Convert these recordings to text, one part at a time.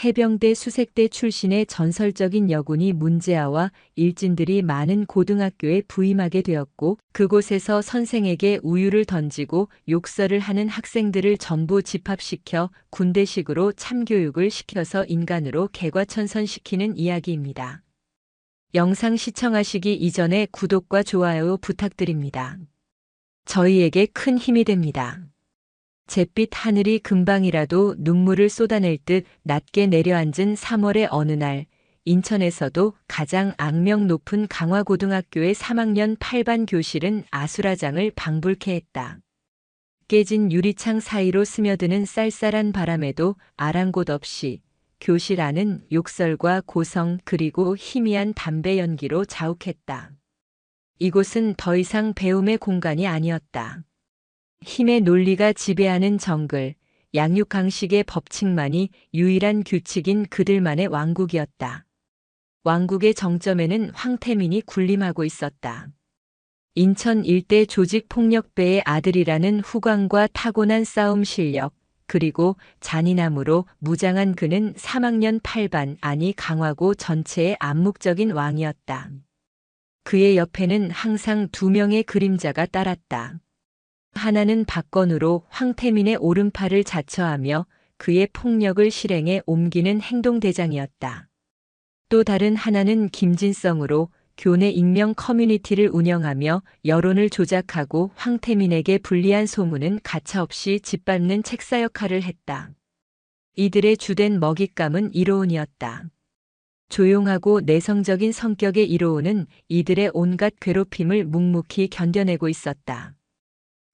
해병대 수색대 출신의 전설적인 여군이 문제아와 일진들이 많은 고등학교에 부임하게 되었고, 그곳에서 선생에게 우유를 던지고 욕설을 하는 학생들을 전부 집합시켜 군대식으로 참교육을 시켜서 인간으로 개과천선시키는 이야기입니다. 영상 시청하시기 이전에 구독과 좋아요 부탁드립니다. 저희에게 큰 힘이 됩니다. 잿빛 하늘이 금방이라도 눈물을 쏟아낼 듯 낮게 내려앉은 3월의 어느 날, 인천에서도 가장 악명 높은 강화고등학교의 3학년 8반 교실은 아수라장을 방불케 했다. 깨진 유리창 사이로 스며드는 쌀쌀한 바람에도 아랑곳 없이 교실 안은 욕설과 고성 그리고 희미한 담배 연기로 자욱했다. 이곳은 더 이상 배움의 공간이 아니었다. 힘의 논리가 지배하는 정글, 양육강식의 법칙만이 유일한 규칙인 그들만의 왕국이었다. 왕국의 정점에는 황태민이 군림하고 있었다. 인천 일대 조직폭력배의 아들이라는 후광과 타고난 싸움 실력, 그리고 잔인함으로 무장한 그는 3학년 8반 아니 강화고 전체의 암묵적인 왕이었다. 그의 옆에는 항상 2명의 그림자가 따랐다. 하나는 박건우로 황태민의 오른팔을 자처하며 그의 폭력을 실행에 옮기는 행동대장이었다. 또 다른 하나는 김진성으로 교내 익명 커뮤니티를 운영하며 여론을 조작하고 황태민에게 불리한 소문은 가차없이 짓밟는 책사 역할을 했다. 이들의 주된 먹잇감은 이로운이었다. 조용하고 내성적인 성격의 이로운은 이들의 온갖 괴롭힘을 묵묵히 견뎌내고 있었다.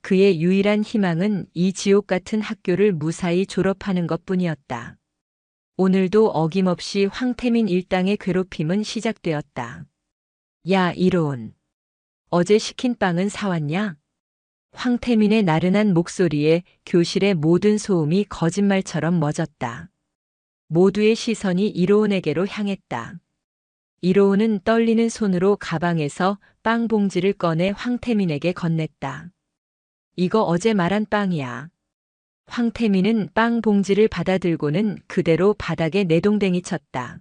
그의 유일한 희망은 이 지옥 같은 학교를 무사히 졸업하는 것뿐이었다. 오늘도 어김없이 황태민 일당의 괴롭힘은 시작되었다. 야, 이로운. 어제 시킨 빵은 사왔냐? 황태민의 나른한 목소리에 교실의 모든 소음이 거짓말처럼 멎었다. 모두의 시선이 이로운에게로 향했다. 이로운은 떨리는 손으로 가방에서 빵 봉지를 꺼내 황태민에게 건넸다. 이거 어제 말한 빵이야. 황태민은 빵 봉지를 받아들고는 그대로 바닥에 내동댕이 쳤다.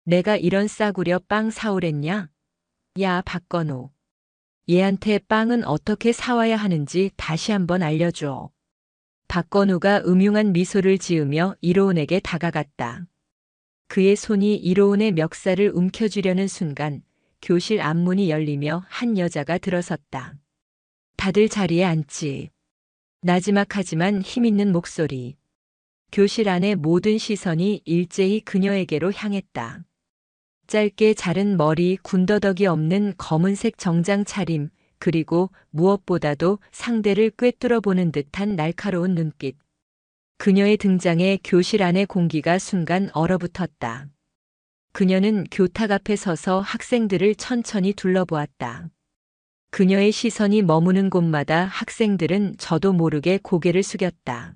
내가 이런 싸구려 빵 사오랬냐? 야, 박건우. 얘한테 빵은 어떻게 사와야 하는지 다시 한번 알려줘. 박건우가 음흉한 미소를 지으며 이로운에게 다가갔다. 그의 손이 이로운의 멱살을 움켜쥐려는 순간 교실 앞문이 열리며 한 여자가 들어섰다. 다들 자리에 앉지. 나지막하지만 힘있는 목소리. 교실 안의 모든 시선이 일제히 그녀에게로 향했다. 짧게 자른 머리, 군더더기 없는 검은색 정장 차림, 그리고 무엇보다도 상대를 꿰뚫어 보는 듯한 날카로운 눈빛. 그녀의 등장에 교실 안의 공기가 순간 얼어붙었다. 그녀는 교탁 앞에 서서 학생들을 천천히 둘러보았다. 그녀의 시선이 머무는 곳마다 학생들은 저도 모르게 고개를 숙였다.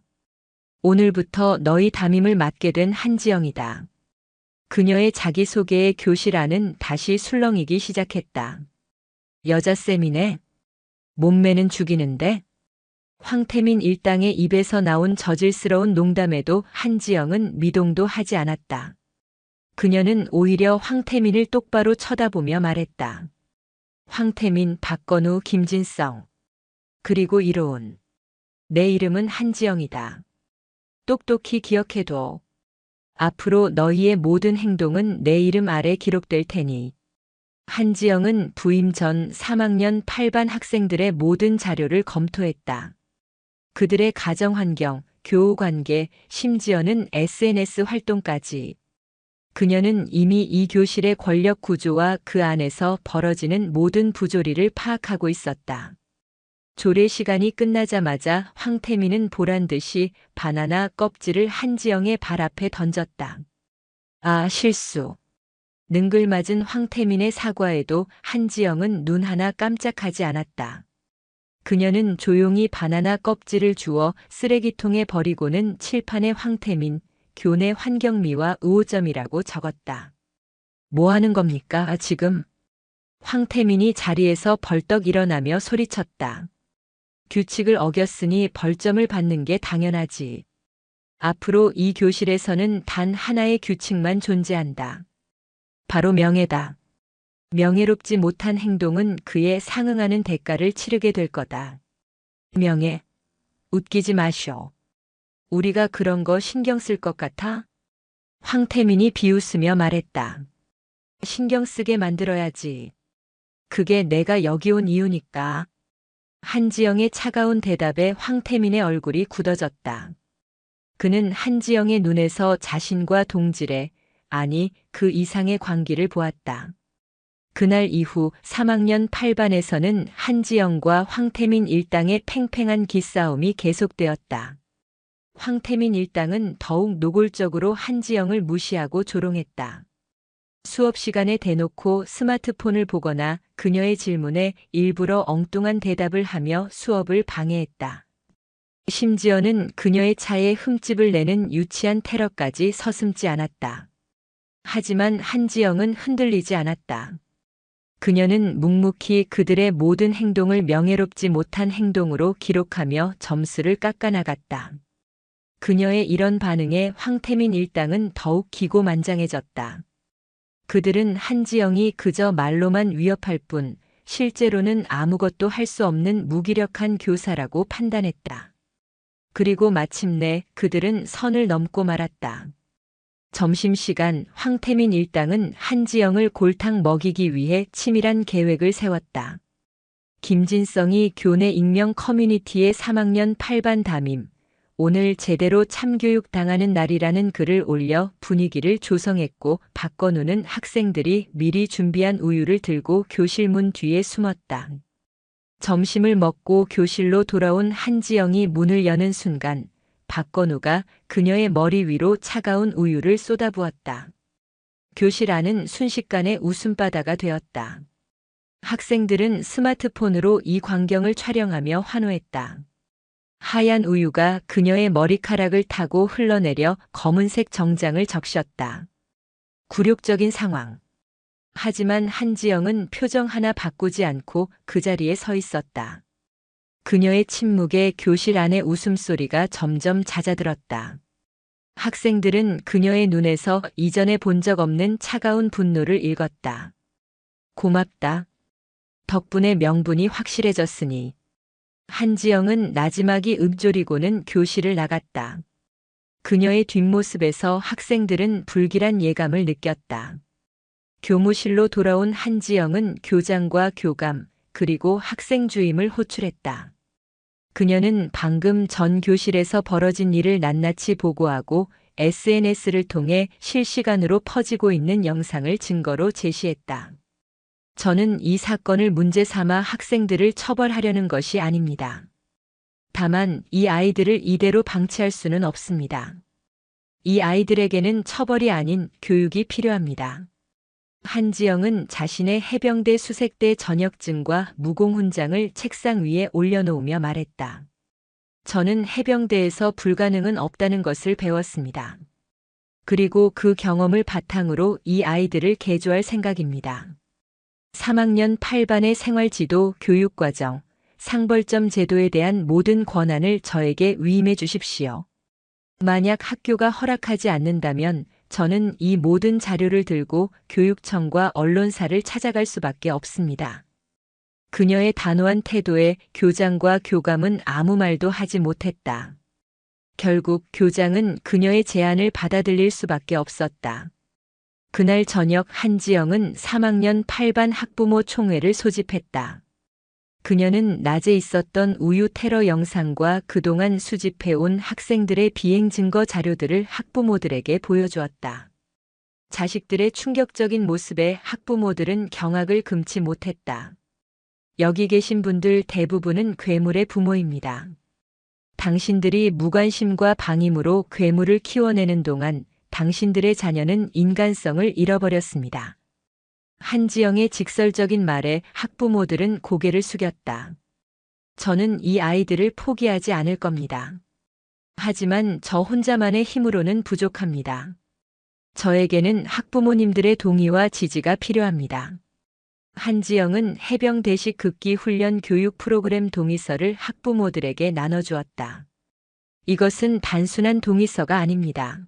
오늘부터 너희 담임을 맡게 된 한지영이다. 그녀의 자기소개에 교실 안은 다시 술렁이기 시작했다. 여자쌤이네. 몸매는 죽이는데? 황태민 일당의 입에서 나온 저질스러운 농담에도 한지영은 미동도 하지 않았다. 그녀는 오히려 황태민을 똑바로 쳐다보며 말했다. 황태민, 박건우, 김진성. 그리고 이로운. 내 이름은 한지영이다. 똑똑히 기억해둬. 앞으로 너희의 모든 행동은 내 이름 아래 기록될 테니. 한지영은 부임 전 3학년 8반 학생들의 모든 자료를 검토했다. 그들의 가정환경, 교우관계, 심지어는 SNS 활동까지. 그녀는 이미 이 교실의 권력 구조와 그 안에서 벌어지는 모든 부조리를 파악하고 있었다. 조례 시간이 끝나자마자 황태민은 보란듯이 바나나 껍질을 한지영의 발 앞에 던졌다. 아, 실수. 능글맞은 황태민의 사과에도 한지영은 눈 하나 깜짝하지 않았다. 그녀는 조용히 바나나 껍질을 주워 쓰레기통에 버리고는 칠판에 황태민, 교내 환경미화 의호점이라고 적었다. 뭐 하는 겁니까, 지금? 황태민이 자리에서 벌떡 일어나며 소리쳤다. 규칙을 어겼으니 벌점을 받는 게 당연하지. 앞으로 이 교실에서는 단 하나의 규칙만 존재한다. 바로 명예다. 명예롭지 못한 행동은 그에 상응하는 대가를 치르게 될 거다. 명예. 웃기지 마시오. 우리가 그런 거 신경 쓸 것 같아? 황태민이 비웃으며 말했다. 신경 쓰게 만들어야지. 그게 내가 여기 온 이유니까. 한지영의 차가운 대답에 황태민의 얼굴이 굳어졌다. 그는 한지영의 눈에서 자신과 동질의, 아니 그 이상의 광기를 보았다. 그날 이후 3학년 8반에서는 한지영과 황태민 일당의 팽팽한 기싸움이 계속되었다. 황태민 일당은 더욱 노골적으로 한지영을 무시하고 조롱했다. 수업 시간에 대놓고 스마트폰을 보거나 그녀의 질문에 일부러 엉뚱한 대답을 하며 수업을 방해했다. 심지어는 그녀의 차에 흠집을 내는 유치한 테러까지 서슴지 않았다. 하지만 한지영은 흔들리지 않았다. 그녀는 묵묵히 그들의 모든 행동을 명예롭지 못한 행동으로 기록하며 점수를 깎아나갔다. 그녀의 이런 반응에 황태민 일당은 더욱 기고만장해졌다. 그들은 한지영이 그저 말로만 위협할 뿐 실제로는 아무것도 할 수 없는 무기력한 교사라고 판단했다. 그리고 마침내 그들은 선을 넘고 말았다. 점심시간 황태민 일당은 한지영을 골탕 먹이기 위해 치밀한 계획을 세웠다. 김진성이 교내 익명 커뮤니티에 3학년 8반 담임, 오늘 제대로 참교육 당하는 날이라는 글을 올려 분위기를 조성했고 박건우는 학생들이 미리 준비한 우유를 들고 교실 문 뒤에 숨었다. 점심을 먹고 교실로 돌아온 한지영이 문을 여는 순간 박건우가 그녀의 머리 위로 차가운 우유를 쏟아부었다. 교실 안은 순식간에 웃음바다가 되었다. 학생들은 스마트폰으로 이 광경을 촬영하며 환호했다. 하얀 우유가 그녀의 머리카락을 타고 흘러내려 검은색 정장을 적셨다. 굴욕적인 상황. 하지만 한지영은 표정 하나 바꾸지 않고 그 자리에 서 있었다. 그녀의 침묵에 교실 안의 웃음소리가 점점 잦아들었다. 학생들은 그녀의 눈에서 이전에 본 적 없는 차가운 분노를 읽었다. 고맙다. 덕분에 명분이 확실해졌으니. 한지영은 나지막이 읊조리고는 교실을 나갔다. 그녀의 뒷모습에서 학생들은 불길한 예감을 느꼈다. 교무실로 돌아온 한지영은 교장과 교감, 그리고 학생 주임을 호출했다. 그녀는 방금 전 교실에서 벌어진 일을 낱낱이 보고하고 SNS를 통해 실시간으로 퍼지고 있는 영상을 증거로 제시했다. 저는 이 사건을 문제 삼아 학생들을 처벌하려는 것이 아닙니다. 다만 이 아이들을 이대로 방치할 수는 없습니다. 이 아이들에게는 처벌이 아닌 교육이 필요합니다. 한지영은 자신의 해병대 수색대 전역증과 무공훈장을 책상 위에 올려놓으며 말했다. 저는 해병대에서 불가능은 없다는 것을 배웠습니다. 그리고 그 경험을 바탕으로 이 아이들을 개조할 생각입니다. 3학년 8반의 생활지도 교육과정, 상벌점 제도에 대한 모든 권한을 저에게 위임해 주십시오. 만약 학교가 허락하지 않는다면 저는 이 모든 자료를 들고 교육청과 언론사를 찾아갈 수밖에 없습니다. 그녀의 단호한 태도에 교장과 교감은 아무 말도 하지 못했다. 결국 교장은 그녀의 제안을 받아들일 수밖에 없었다. 그날 저녁 한지영은 3학년 8반 학부모 총회를 소집했다. 그녀는 낮에 있었던 우유 테러 영상과 그동안 수집해온 학생들의 비행 증거 자료들을 학부모들에게 보여주었다. 자식들의 충격적인 모습에 학부모들은 경악을 금치 못했다. 여기 계신 분들 대부분은 괴물의 부모입니다. 당신들이 무관심과 방임으로 괴물을 키워내는 동안 당신들의 자녀는 인간성을 잃어버렸습니다. 한지영의 직설적인 말에 학부모들은 고개를 숙였다. 저는 이 아이들을 포기하지 않을 겁니다. 하지만 저 혼자만의 힘으로는 부족합니다. 저에게는 학부모님들의 동의와 지지가 필요합니다. 한지영은 해병대식 극기 훈련 교육 프로그램 동의서를 학부모들에게 나눠주었다. 이것은 단순한 동의서가 아닙니다.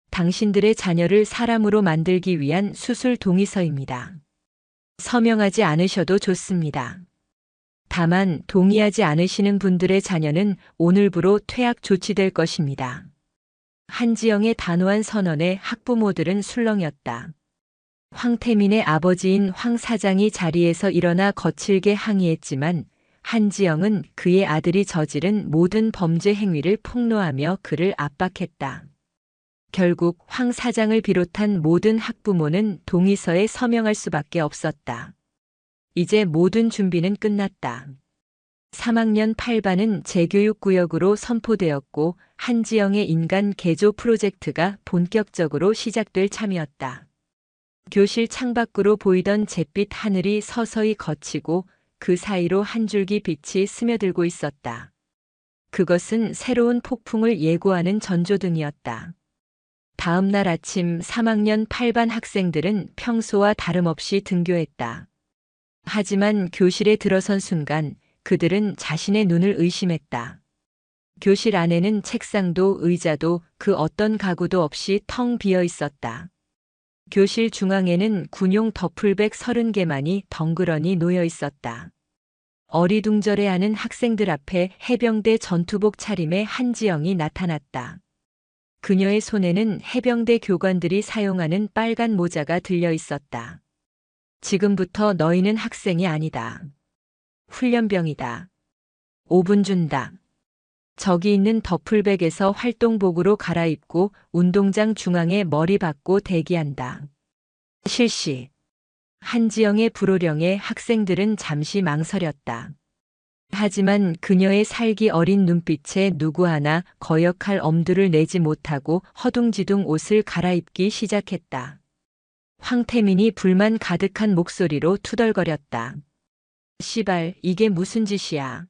당신들의 자녀를 사람으로 만들기 위한 수술 동의서입니다. 서명하지 않으셔도 좋습니다. 다만 동의하지 않으시는 분들의 자녀는 오늘부로 퇴학 조치될 것입니다. 한지영의 단호한 선언에 학부모들은 술렁였다. 황태민의 아버지인 황 사장이 자리에서 일어나 거칠게 항의했지만 한지영은 그의 아들이 저지른 모든 범죄 행위를 폭로하며 그를 압박했다. 결국 황 사장을 비롯한 모든 학부모는 동의서에 서명할 수밖에 없었다. 이제 모든 준비는 끝났다. 3학년 8반은 재교육구역으로 선포되었고 한지영의 인간 개조 프로젝트가 본격적으로 시작될 참이었다. 교실 창밖으로 보이던 잿빛 하늘이 서서히 걷히고 그 사이로 한 줄기 빛이 스며들고 있었다. 그것은 새로운 폭풍을 예고하는 전조등이었다. 다음 날 아침 3학년 8반 학생들은 평소와 다름없이 등교했다. 하지만 교실에 들어선 순간 그들은 자신의 눈을 의심했다. 교실 안에는 책상도 의자도 그 어떤 가구도 없이 텅 비어 있었다. 교실 중앙에는 군용 더플백 30개만이 덩그러니 놓여 있었다. 어리둥절해하는 학생들 앞에 해병대 전투복 차림의 한지영이 나타났다. 그녀의 손에는 해병대 교관들이 사용하는 빨간 모자가 들려 있었다. 지금부터 너희는 학생이 아니다. 훈련병이다. 5분 준다. 저기 있는 더플백에서 활동복으로 갈아입고 운동장 중앙에 머리 박고 대기한다. 실시. 한지영의 불호령에 학생들은 잠시 망설였다. 하지만 그녀의 살기 어린 눈빛에 누구 하나 거역할 엄두를 내지 못하고 허둥지둥 옷을 갈아입기 시작했다. 황태민이 불만 가득한 목소리로 투덜거렸다. 씨발, 이게 무슨 짓이야?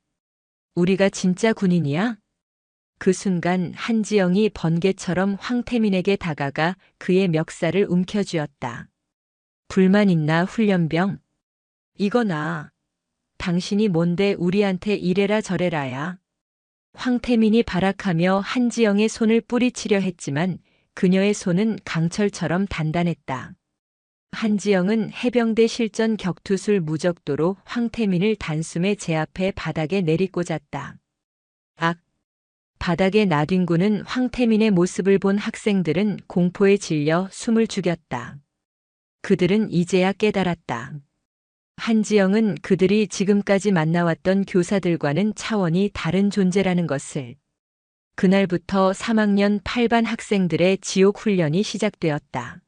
우리가 진짜 군인이야? 그 순간 한지영이 번개처럼 황태민에게 다가가 그의 멱살을 움켜쥐었다. 불만 있나 훈련병? 이거나. 당신이 뭔데 우리한테 이래라 저래라야. 황태민이 발악하며 한지영의 손을 뿌리치려 했지만 그녀의 손은 강철처럼 단단했다. 한지영은 해병대 실전 격투술 무적도로 황태민을 단숨에 제압해 바닥에 내리꽂았다. 악! 바닥에 나뒹구는 황태민의 모습을 본 학생들은 공포에 질려 숨을 죽였다. 그들은 이제야 깨달았다. 한지영은 그들이 지금까지 만나왔던 교사들과는 차원이 다른 존재라는 것을. 그날부터 3학년 8반 학생들의 지옥 훈련이 시작되었다.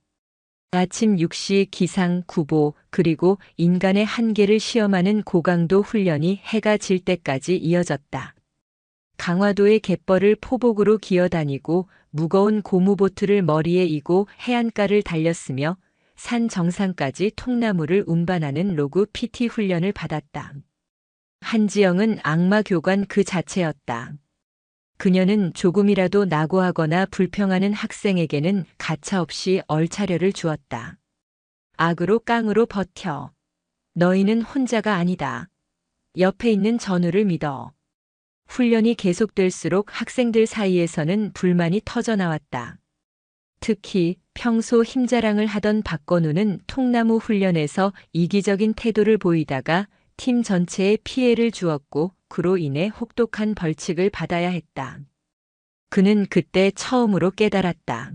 아침 6시 기상, 구보, 그리고 인간의 한계를 시험하는 고강도 훈련이 해가 질 때까지 이어졌다. 강화도의 갯벌을 포복으로 기어다니고 무거운 고무보트를 머리에 이고 해안가를 달렸으며 산 정상까지 통나무를 운반하는 로그 PT 훈련을 받았다. 한지영은 악마 교관 그 자체였다. 그녀는 조금이라도 낙오하거나 불평하는 학생에게는 가차없이 얼차려를 주었다. 악으로 깡으로 버텨. 너희는 혼자가 아니다. 옆에 있는 전우를 믿어. 훈련이 계속될수록 학생들 사이에서는 불만이 터져나왔다. 특히 평소 힘자랑을 하던 박건우는 통나무 훈련에서 이기적인 태도를 보이다가 팀 전체에 피해를 주었고 그로 인해 혹독한 벌칙을 받아야 했다. 그는 그때 처음으로 깨달았다.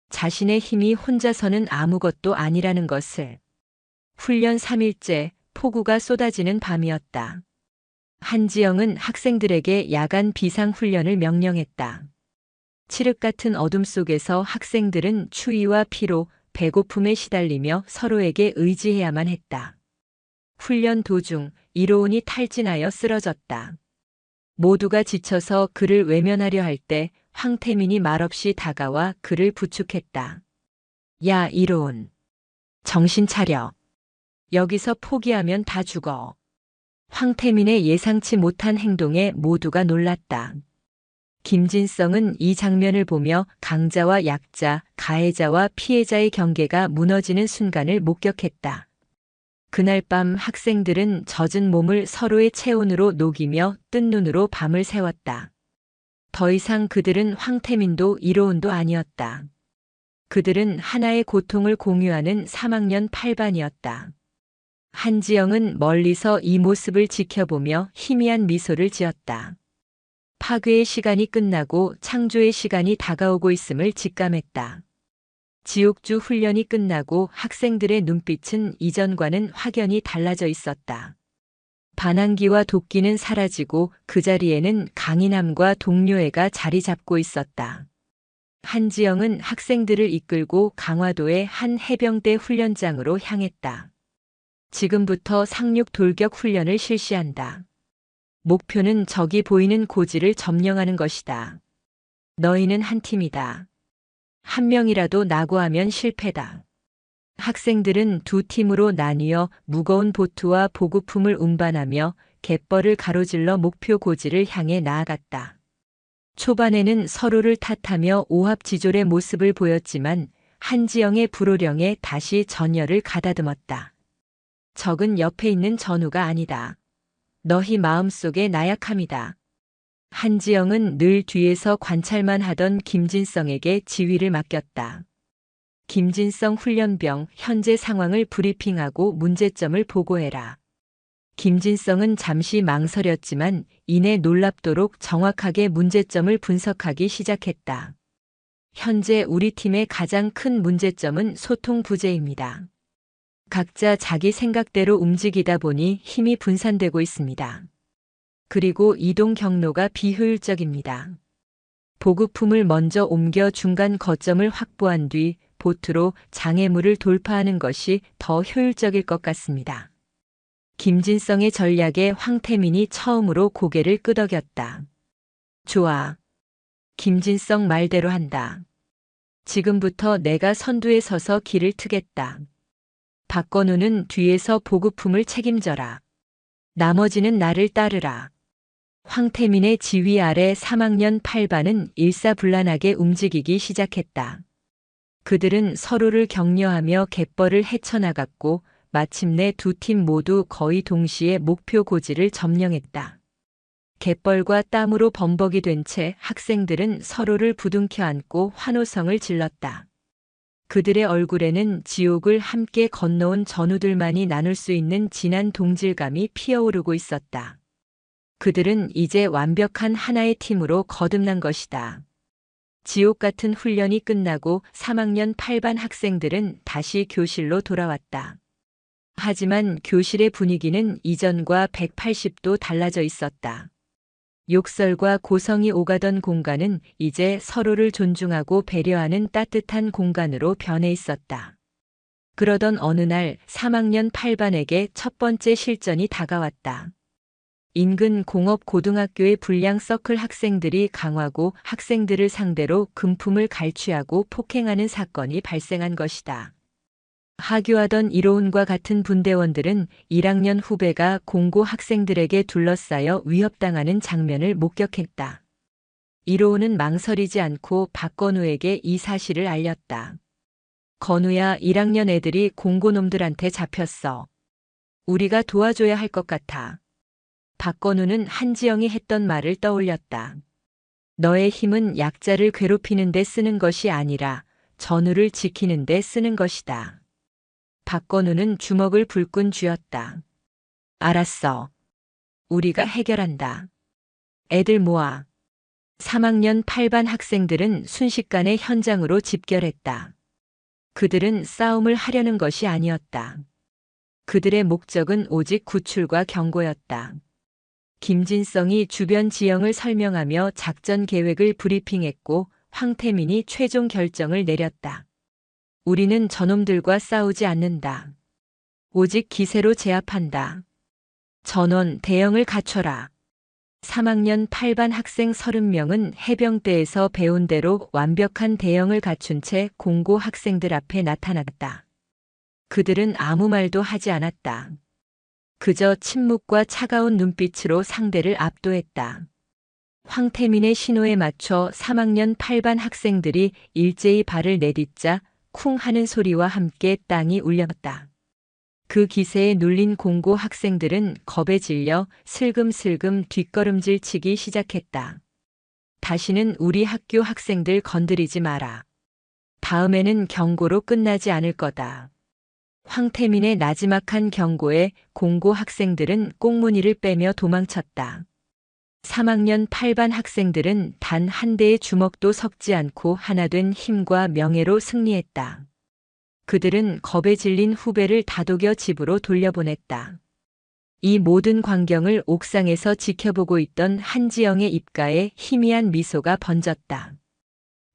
자신의 힘이 혼자서는 아무것도 아니라는 것을. 훈련 3일째 폭우가 쏟아지는 밤이었다. 한지영은 학생들에게 야간 비상훈련을 명령했다. 칠흑 같은 어둠 속에서 학생들은 추위와 피로, 배고픔에 시달리며 서로에게 의지해야만 했다. 훈련 도중 이로운이 탈진하여 쓰러졌다. 모두가 지쳐서 그를 외면하려 할 때 황태민이 말없이 다가와 그를 부축했다. 야, 이로운. 정신 차려. 여기서 포기하면 다 죽어. 황태민의 예상치 못한 행동에 모두가 놀랐다. 김진성은 이 장면을 보며 강자와 약자, 가해자와 피해자의 경계가 무너지는 순간을 목격했다. 그날 밤 학생들은 젖은 몸을 서로의 체온으로 녹이며 뜬 눈으로 밤을 새웠다. 더 이상 그들은 황태민도 이로운도 아니었다. 그들은 하나의 고통을 공유하는 3학년 8반이었다. 한지영은 멀리서 이 모습을 지켜보며 희미한 미소를 지었다. 파괴의 시간이 끝나고 창조의 시간이 다가오고 있음을 직감했다. 지옥주 훈련이 끝나고 학생들의 눈빛은 이전과는 확연히 달라져 있었다. 반항기와 도끼는 사라지고 그 자리에는 강인함과 동료애가 자리 잡고 있었다. 한지영은 학생들을 이끌고 강화도의 한 해병대 훈련장으로 향했다. 지금부터 상륙 돌격 훈련을 실시한다. 목표는 저기 보이는 고지를 점령하는 것이다. 너희는 한 팀이다. 한 명이라도 낙오하면 실패다. 학생들은 두 팀으로 나뉘어 무거운 보트와 보급품을 운반하며 갯벌을 가로질러 목표 고지를 향해 나아갔다. 초반에는 서로를 탓하며 오합지졸의 모습을 보였지만 한지영의 불호령에 다시 전열을 가다듬었다. 적은 옆에 있는 전우가 아니다. 너희 마음속의 나약함이다. 한지영은 늘 뒤에서 관찰만 하던 김진성에게 지휘를 맡겼다. 김진성 훈련병, 현재 상황을 브리핑하고 문제점을 보고해라. 김진성은 잠시 망설였지만 이내 놀랍도록 정확하게 문제점을 분석하기 시작했다. 현재 우리 팀의 가장 큰 문제점은 소통 부재입니다. 각자 자기 생각대로 움직이다 보니 힘이 분산되고 있습니다. 그리고 이동 경로가 비효율적입니다. 보급품을 먼저 옮겨 중간 거점을 확보한 뒤 보트로 장애물을 돌파하는 것이 더 효율적일 것 같습니다. 김진성의 전략에 황태민이 처음으로 고개를 끄덕였다. 좋아. 김진성 말대로 한다. 지금부터 내가 선두에 서서 길을 트겠다. 박건우는 뒤에서 보급품을 책임져라. 나머지는 나를 따르라. 황태민의 지휘 아래 3학년 8반은 일사불란하게 움직이기 시작했다. 그들은 서로를 격려하며 갯벌을 헤쳐나갔고 마침내 두 팀 모두 거의 동시에 목표 고지를 점령했다. 갯벌과 땀으로 범벅이 된 채 학생들은 서로를 부둥켜 안고 환호성을 질렀다. 그들의 얼굴에는 지옥을 함께 건너온 전우들만이 나눌 수 있는 진한 동질감이 피어오르고 있었다. 그들은 이제 완벽한 하나의 팀으로 거듭난 것이다. 지옥 같은 훈련이 끝나고 3학년 8반 학생들은 다시 교실로 돌아왔다. 하지만 교실의 분위기는 이전과 180도 달라져 있었다. 욕설과 고성이 오가던 공간은 이제 서로를 존중하고 배려하는 따뜻한 공간으로 변해 있었다. 그러던 어느 날 3학년 8반에게 첫 번째 실전이 다가왔다. 인근 공업고등학교의 불량 서클 학생들이 강화고 학생들을 상대로 금품을 갈취하고 폭행하는 사건이 발생한 것이다. 하교하던 이로운과 같은 분대원들은 1학년 후배가 공고 학생들에게 둘러싸여 위협당하는 장면을 목격했다. 이로운은 망설이지 않고 박건우에게 이 사실을 알렸다. 건우야, 1학년 애들이 공고놈들한테 잡혔어. 우리가 도와줘야 할 것 같아. 박건우는 한지영이 했던 말을 떠올렸다. 너의 힘은 약자를 괴롭히는 데 쓰는 것이 아니라 전우를 지키는 데 쓰는 것이다. 박건우는 주먹을 불끈 쥐었다. 알았어. 우리가 해결한다. 애들 모아. 3학년 8반 학생들은 순식간에 현장으로 집결했다. 그들은 싸움을 하려는 것이 아니었다. 그들의 목적은 오직 구출과 경고였다. 김진성이 주변 지형을 설명하며 작전 계획을 브리핑했고 황태민이 최종 결정을 내렸다. 우리는 저놈들과 싸우지 않는다. 오직 기세로 제압한다. 전원 대형을 갖춰라. 3학년 8반 학생 30명은 해병대에서 배운 대로 완벽한 대형을 갖춘 채 공고 학생들 앞에 나타났다. 그들은 아무 말도 하지 않았다. 그저 침묵과 차가운 눈빛으로 상대를 압도했다. 황태민의 신호에 맞춰 3학년 8반 학생들이 일제히 발을 내딛자 쿵 하는 소리와 함께 땅이 울렸다. 그 기세에 눌린 공고 학생들은 겁에 질려 슬금슬금 뒷걸음질 치기 시작했다. 다시는 우리 학교 학생들 건드리지 마라. 다음에는 경고로 끝나지 않을 거다. 황태민의 나지막한 경고에 공고 학생들은 꽁무니를 빼며 도망쳤다. 3학년 8반 학생들은 단 한 대의 주먹도 섞지 않고 하나된 힘과 명예로 승리했다. 그들은 겁에 질린 후배를 다독여 집으로 돌려보냈다. 이 모든 광경을 옥상에서 지켜보고 있던 한지영의 입가에 희미한 미소가 번졌다.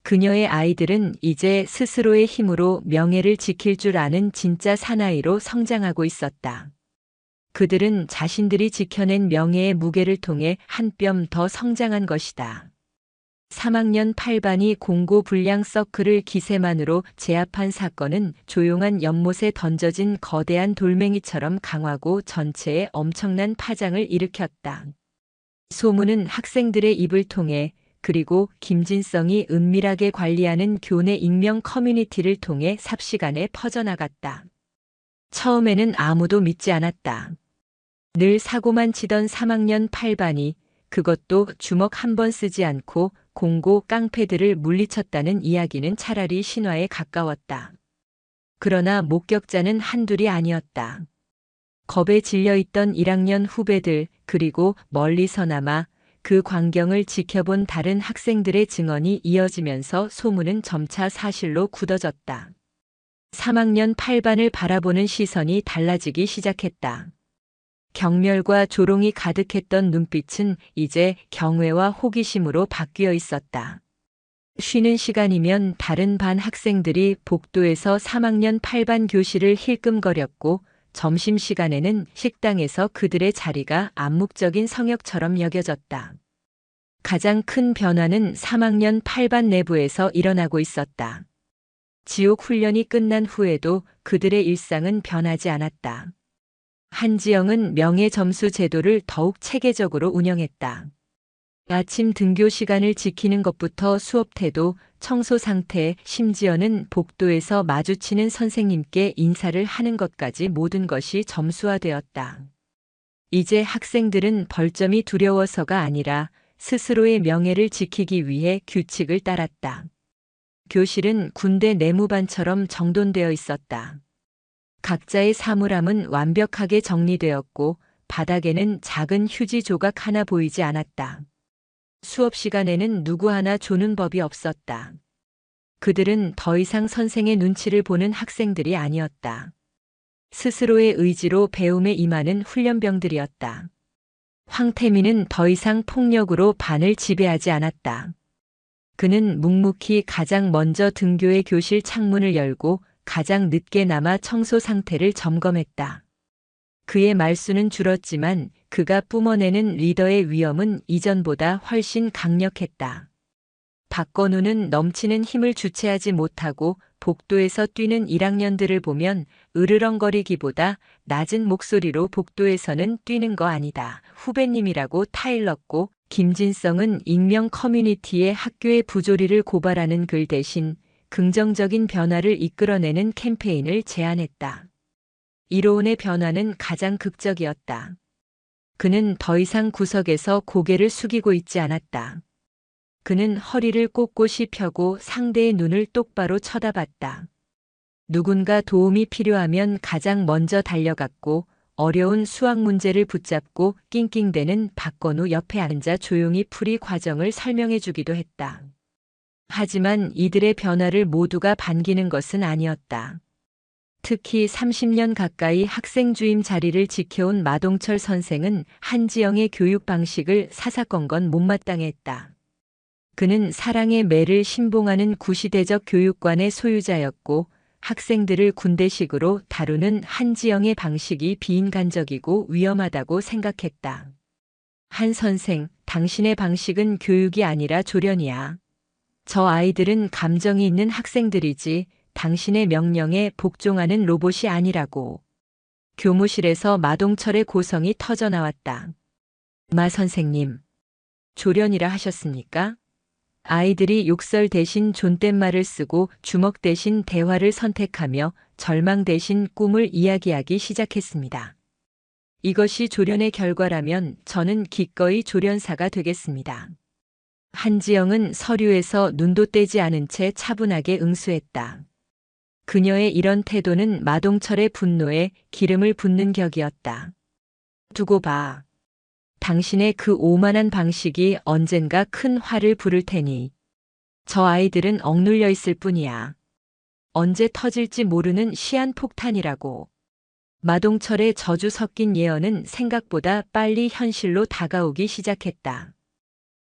그녀의 아이들은 이제 스스로의 힘으로 명예를 지킬 줄 아는 진짜 사나이로 성장하고 있었다. 그들은 자신들이 지켜낸 명예의 무게를 통해 한 뼘 더 성장한 것이다. 3학년 8반이 공고 불량 서클을 기세만으로 제압한 사건은 조용한 연못에 던져진 거대한 돌멩이처럼 강하고 전체에 엄청난 파장을 일으켰다. 소문은 학생들의 입을 통해 그리고 김진성이 은밀하게 관리하는 교내 익명 커뮤니티를 통해 삽시간에 퍼져나갔다. 처음에는 아무도 믿지 않았다. 늘 사고만 치던 3학년 8반이 그것도 주먹 한 번 쓰지 않고 공고 깡패들을 물리쳤다는 이야기는 차라리 신화에 가까웠다. 그러나 목격자는 한둘이 아니었다. 겁에 질려있던 1학년 후배들 그리고 멀리서나마 그 광경을 지켜본 다른 학생들의 증언이 이어지면서 소문은 점차 사실로 굳어졌다. 3학년 8반을 바라보는 시선이 달라지기 시작했다. 경멸과 조롱이 가득했던 눈빛은 이제 경외와 호기심으로 바뀌어 있었다. 쉬는 시간이면 다른 반 학생들이 복도에서 3학년 8반 교실을 힐끔거렸고 점심시간에는 식당에서 그들의 자리가 암묵적인 성역처럼 여겨졌다. 가장 큰 변화는 3학년 8반 내부에서 일어나고 있었다. 지옥 훈련이 끝난 후에도 그들의 일상은 변하지 않았다. 한지영은 명예 점수 제도를 더욱 체계적으로 운영했다. 아침 등교 시간을 지키는 것부터 수업 태도, 청소 상태, 심지어는 복도에서 마주치는 선생님께 인사를 하는 것까지 모든 것이 점수화되었다. 이제 학생들은 벌점이 두려워서가 아니라 스스로의 명예를 지키기 위해 규칙을 따랐다. 교실은 군대 내무반처럼 정돈되어 있었다. 각자의 사물함은 완벽하게 정리되었고 바닥에는 작은 휴지 조각 하나 보이지 않았다. 수업 시간에는 누구 하나 조는 법이 없었다. 그들은 더 이상 선생의 눈치를 보는 학생들이 아니었다. 스스로의 의지로 배움에 임하는 훈련병들이었다. 황태민은 더 이상 폭력으로 반을 지배하지 않았다. 그는 묵묵히 가장 먼저 등교의 교실 창문을 열고 가장 늦게 남아 청소 상태를 점검했다. 그의 말수는 줄었지만 그가 뿜어내는 리더의 위엄은 이전보다 훨씬 강력했다. 박건우는 넘치는 힘을 주체하지 못하고 복도에서 뛰는 1학년들을 보면 으르렁거리기보다 낮은 목소리로 복도에서는 뛰는 거 아니다. 후배님이라고 타일렀고 김진성은 익명 커뮤니티에 학교의 부조리를 고발하는 글 대신 긍정적인 변화를 이끌어내는 캠페인을 제안했다. 이로운의 변화는 가장 극적이었다. 그는 더 이상 구석에서 고개를 숙이고 있지 않았다. 그는 허리를 꼿꼿이 펴고 상대의 눈을 똑바로 쳐다봤다. 누군가 도움이 필요하면 가장 먼저 달려갔고 어려운 수학 문제를 붙잡고 낑낑대는 박건우 옆에 앉아 조용히 풀이 과정을 설명해 주기도 했다. 하지만 이들의 변화를 모두가 반기는 것은 아니었다. 특히 30년 가까이 학생 주임 자리를 지켜온 마동철 선생은 한지영의 교육 방식을 사사건건 못마땅했다. 그는 사랑의 매를 신봉하는 구시대적 교육관의 소유자였고 학생들을 군대식으로 다루는 한지영의 방식이 비인간적이고 위험하다고 생각했다. 한 선생, 당신의 방식은 교육이 아니라 조련이야. 저 아이들은 감정이 있는 학생들이지 당신의 명령에 복종하는 로봇이 아니라고. 교무실에서 마동철의 고성이 터져나왔다. 마 선생님, 조련이라 하셨습니까? 아이들이 욕설 대신 존댓말을 쓰고 주먹 대신 대화를 선택하며 절망 대신 꿈을 이야기하기 시작했습니다. 이것이 조련의 결과라면 저는 기꺼이 조련사가 되겠습니다. 한지영은 서류에서 눈도 떼지 않은 채 차분하게 응수했다. 그녀의 이런 태도는 마동철의 분노에 기름을 붓는 격이었다. 두고 봐. 당신의 그 오만한 방식이 언젠가 큰 화를 부를 테니. 저 아이들은 억눌려 있을 뿐이야. 언제 터질지 모르는 시한폭탄이라고. 마동철의 저주 섞인 예언은 생각보다 빨리 현실로 다가오기 시작했다.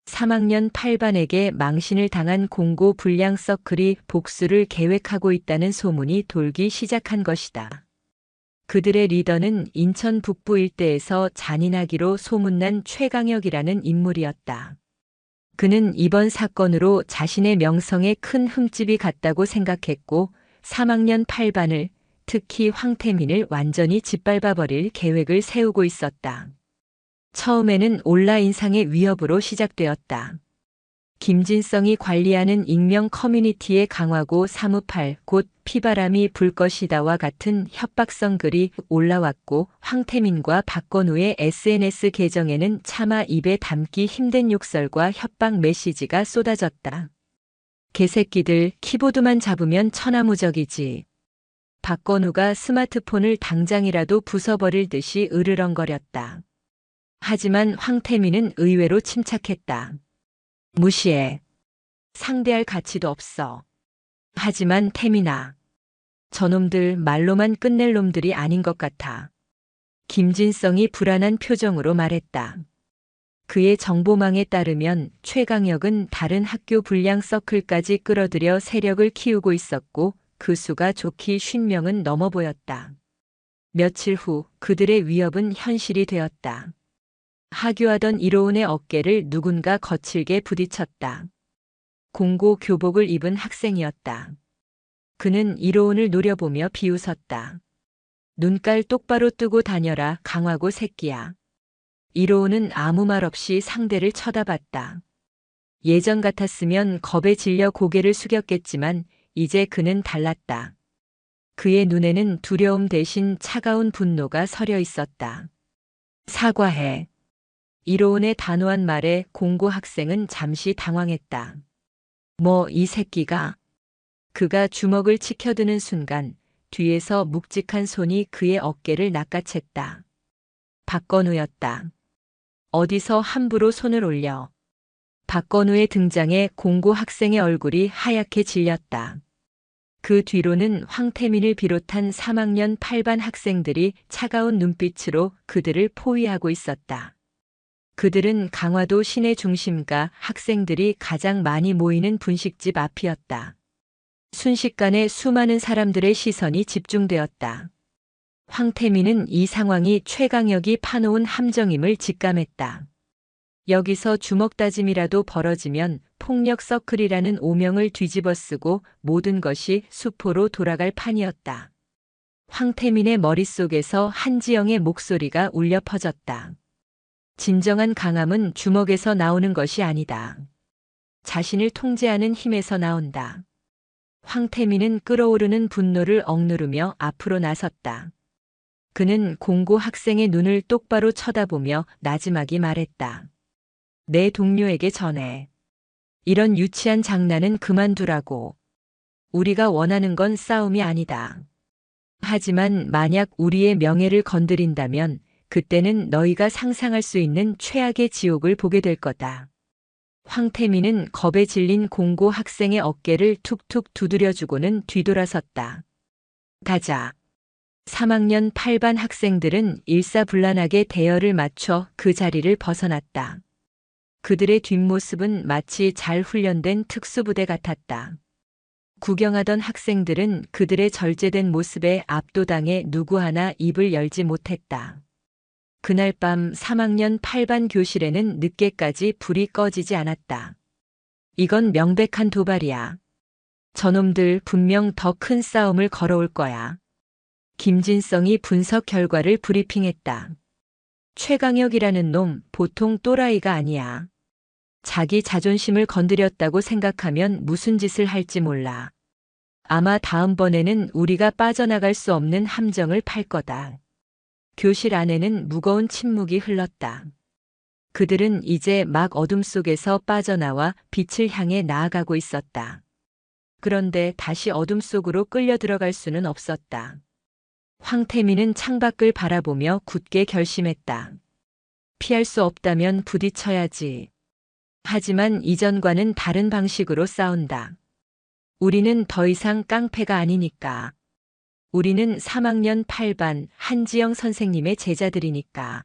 3학년 8반에게 망신을 당한 공고 불량 서클이 복수를 계획하고 있다는 소문이 돌기 시작한 것이다. 그들의 리더는 인천 북부 일대에서 잔인하기로 소문난 최강혁이라는 인물이었다. 그는 이번 사건으로 자신의 명성에 큰 흠집이 갔다고 생각했고 3학년 8반을, 특히 황태민을 완전히 짓밟아버릴 계획을 세우고 있었다. 처음에는 온라 인상의 위협으로 시작되었다. 김진성이 관리하는 익명 커뮤니티에 강화고 사무팔 곧 피바람이 불 것이다와 같은 협박성 글이 올라왔고 황태민과 박건우의 SNS 계정에는 차마 입에 담기 힘든 욕설과 협박 메시지가 쏟아졌다. 개새끼들, 키보드만 잡으면 천하무적이지. 박건우가 스마트폰을 당장이라도 부숴버릴 듯이 으르렁거렸다. 하지만 황태민은 의외로 침착했다. 무시해. 상대할 가치도 없어. 하지만 태민아. 저놈들 말로만 끝낼 놈들이 아닌 것 같아. 김진성이 불안한 표정으로 말했다. 그의 정보망에 따르면 최강혁은 다른 학교 불량 서클까지 끌어들여 세력을 키우고 있었고 그 수가 좋기 50명은 넘어 보였다. 며칠 후 그들의 위협은 현실이 되었다. 하교하던 이로운의 어깨를 누군가 거칠게 부딪혔다. 공고 교복을 입은 학생이었다. 그는 이로운을 노려보며 비웃었다. 눈깔 똑바로 뜨고 다녀라 강화고 새끼야. 이로운은 아무 말 없이 상대를 쳐다봤다. 예전 같았으면 겁에 질려 고개를 숙였겠지만 이제 그는 달랐다. 그의 눈에는 두려움 대신 차가운 분노가 서려 있었다. 사과해. 이로운의 단호한 말에 공고 학생은 잠시 당황했다. 뭐 이 새끼가? 그가 주먹을 치켜드는 순간 뒤에서 묵직한 손이 그의 어깨를 낚아챘다. 박건우였다. 어디서 함부로 손을 올려. 박건우의 등장에 공고 학생의 얼굴이 하얗게 질렸다. 그 뒤로는 황태민을 비롯한 3학년 8반 학생들이 차가운 눈빛으로 그들을 포위하고 있었다. 그들은 강화도 시내 중심가 학생들이 가장 많이 모이는 분식집 앞이었다. 순식간에 수많은 사람들의 시선이 집중되었다. 황태민은 이 상황이 최강혁이 파놓은 함정임을 직감했다. 여기서 주먹다짐이라도 벌어지면 폭력 서클이라는 오명을 뒤집어쓰고 모든 것이 수포로 돌아갈 판이었다. 황태민의 머릿속에서 한지영의 목소리가 울려 퍼졌다. 진정한 강함은 주먹에서 나오는 것이 아니다. 자신을 통제하는 힘에서 나온다. 황태민은 끓어오르는 분노를 억누르며 앞으로 나섰다. 그는 공고 학생의 눈을 똑바로 쳐다보며 나지막이 말했다. 내 동료에게 전해. 이런 유치한 장난은 그만두라고. 우리가 원하는 건 싸움이 아니다. 하지만 만약 우리의 명예를 건드린다면 그때는 너희가 상상할 수 있는 최악의 지옥을 보게 될 거다. 황태민은 겁에 질린 공고 학생의 어깨를 툭툭 두드려주고는 뒤돌아섰다. 가자. 3학년 8반 학생들은 일사불란하게 대열을 맞춰 그 자리를 벗어났다. 그들의 뒷모습은 마치 잘 훈련된 특수부대 같았다. 구경하던 학생들은 그들의 절제된 모습에 압도당해 누구 하나 입을 열지 못했다. 그날 밤 3학년 8반 교실에는 늦게까지 불이 꺼지지 않았다. 이건 명백한 도발이야. 저놈들 분명 더 큰 싸움을 걸어올 거야. 김진성이 분석 결과를 브리핑했다. 최강혁이라는 놈 보통 또라이가 아니야. 자기 자존심을 건드렸다고 생각하면 무슨 짓을 할지 몰라. 아마 다음번에는 우리가 빠져나갈 수 없는 함정을 팔 거다. 교실 안에는 무거운 침묵이 흘렀다. 그들은 이제 막 어둠 속에서 빠져나와 빛을 향해 나아가고 있었다. 그런데 다시 어둠 속으로 끌려 들어갈 수는 없었다. 황태민은 창밖을 바라보며 굳게 결심했다. 피할 수 없다면 부딪혀야지. 하지만 이전과는 다른 방식으로 싸운다. 우리는 더 이상 깡패가 아니니까. 우리는 3학년 8반 한지영 선생님의 제자들이니까.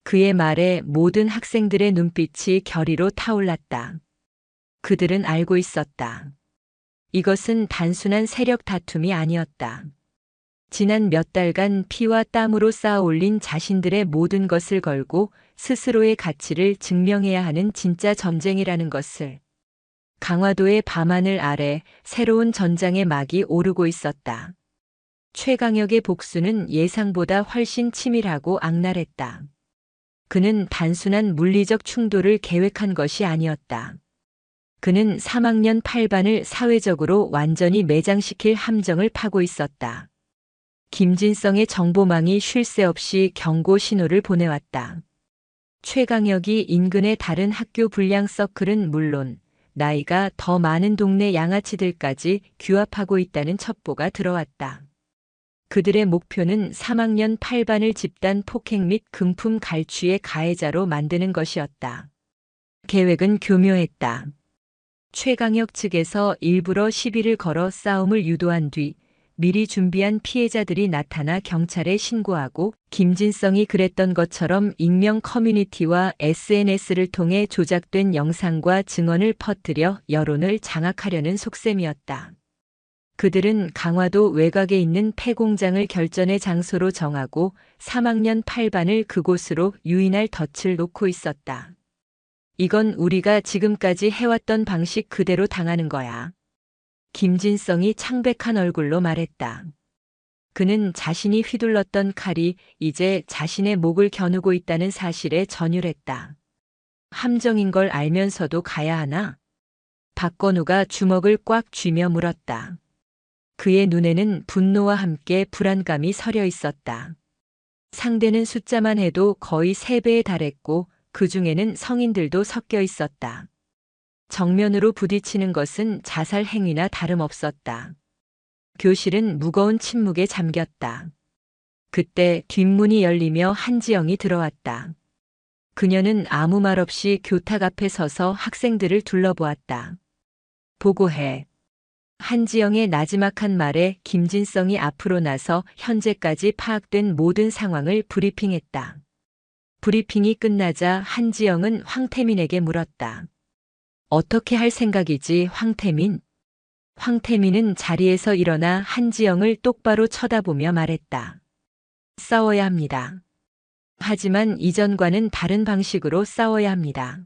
그의 말에 모든 학생들의 눈빛이 결의로 타올랐다. 그들은 알고 있었다. 이것은 단순한 세력 다툼이 아니었다. 지난 몇 달간 피와 땀으로 쌓아 올린 자신들의 모든 것을 걸고 스스로의 가치를 증명해야 하는 진짜 전쟁이라는 것을. 강화도의 밤하늘 아래 새로운 전장의 막이 오르고 있었다. 최강혁의 복수는 예상보다 훨씬 치밀하고 악랄했다. 그는 단순한 물리적 충돌을 계획한 것이 아니었다. 그는 3학년 8반을 사회적으로 완전히 매장시킬 함정을 파고 있었다. 김진성의 정보망이 쉴 새 없이 경고 신호를 보내왔다. 최강혁이 인근의 다른 학교 불량 서클은 물론 나이가 더 많은 동네 양아치들까지 규합하고 있다는 첩보가 들어왔다. 그들의 목표는 3학년 8반을 집단 폭행 및 금품 갈취의 가해자로 만드는 것이었다. 계획은 교묘했다. 최강혁 측에서 일부러 시비를 걸어 싸움을 유도한 뒤 미리 준비한 피해자들이 나타나 경찰에 신고하고 김진성이 그랬던 것처럼 익명 커뮤니티와 SNS를 통해 조작된 영상과 증언을 퍼뜨려 여론을 장악하려는 속셈이었다. 그들은 강화도 외곽에 있는 폐공장을 결전의 장소로 정하고 3학년 8반을 그곳으로 유인할 덫을 놓고 있었다. 이건 우리가 지금까지 해왔던 방식 그대로 당하는 거야. 김진성이 창백한 얼굴로 말했다. 그는 자신이 휘둘렀던 칼이 이제 자신의 목을 겨누고 있다는 사실에 전율했다. 함정인 걸 알면서도 가야 하나? 박건우가 주먹을 꽉 쥐며 물었다. 그의 눈에는 분노와 함께 불안감이 서려 있었다. 상대는 숫자만 해도 거의 3배에 달했고 그 중에는 성인들도 섞여 있었다. 정면으로 부딪히는 것은 자살 행위나 다름없었다. 교실은 무거운 침묵에 잠겼다. 그때 뒷문이 열리며 한지영이 들어왔다. 그녀는 아무 말 없이 교탁 앞에 서서 학생들을 둘러보았다. 보고해. 한지영의 나지막한 말에 김진성이 앞으로 나서 현재까지 파악된 모든 상황을 브리핑했다. 브리핑이 끝나자 한지영은 황태민에게 물었다. 어떻게 할 생각이지, 황태민? 황태민은 자리에서 일어나 한지영을 똑바로 쳐다보며 말했다. 싸워야 합니다. 하지만 이전과는 다른 방식으로 싸워야 합니다.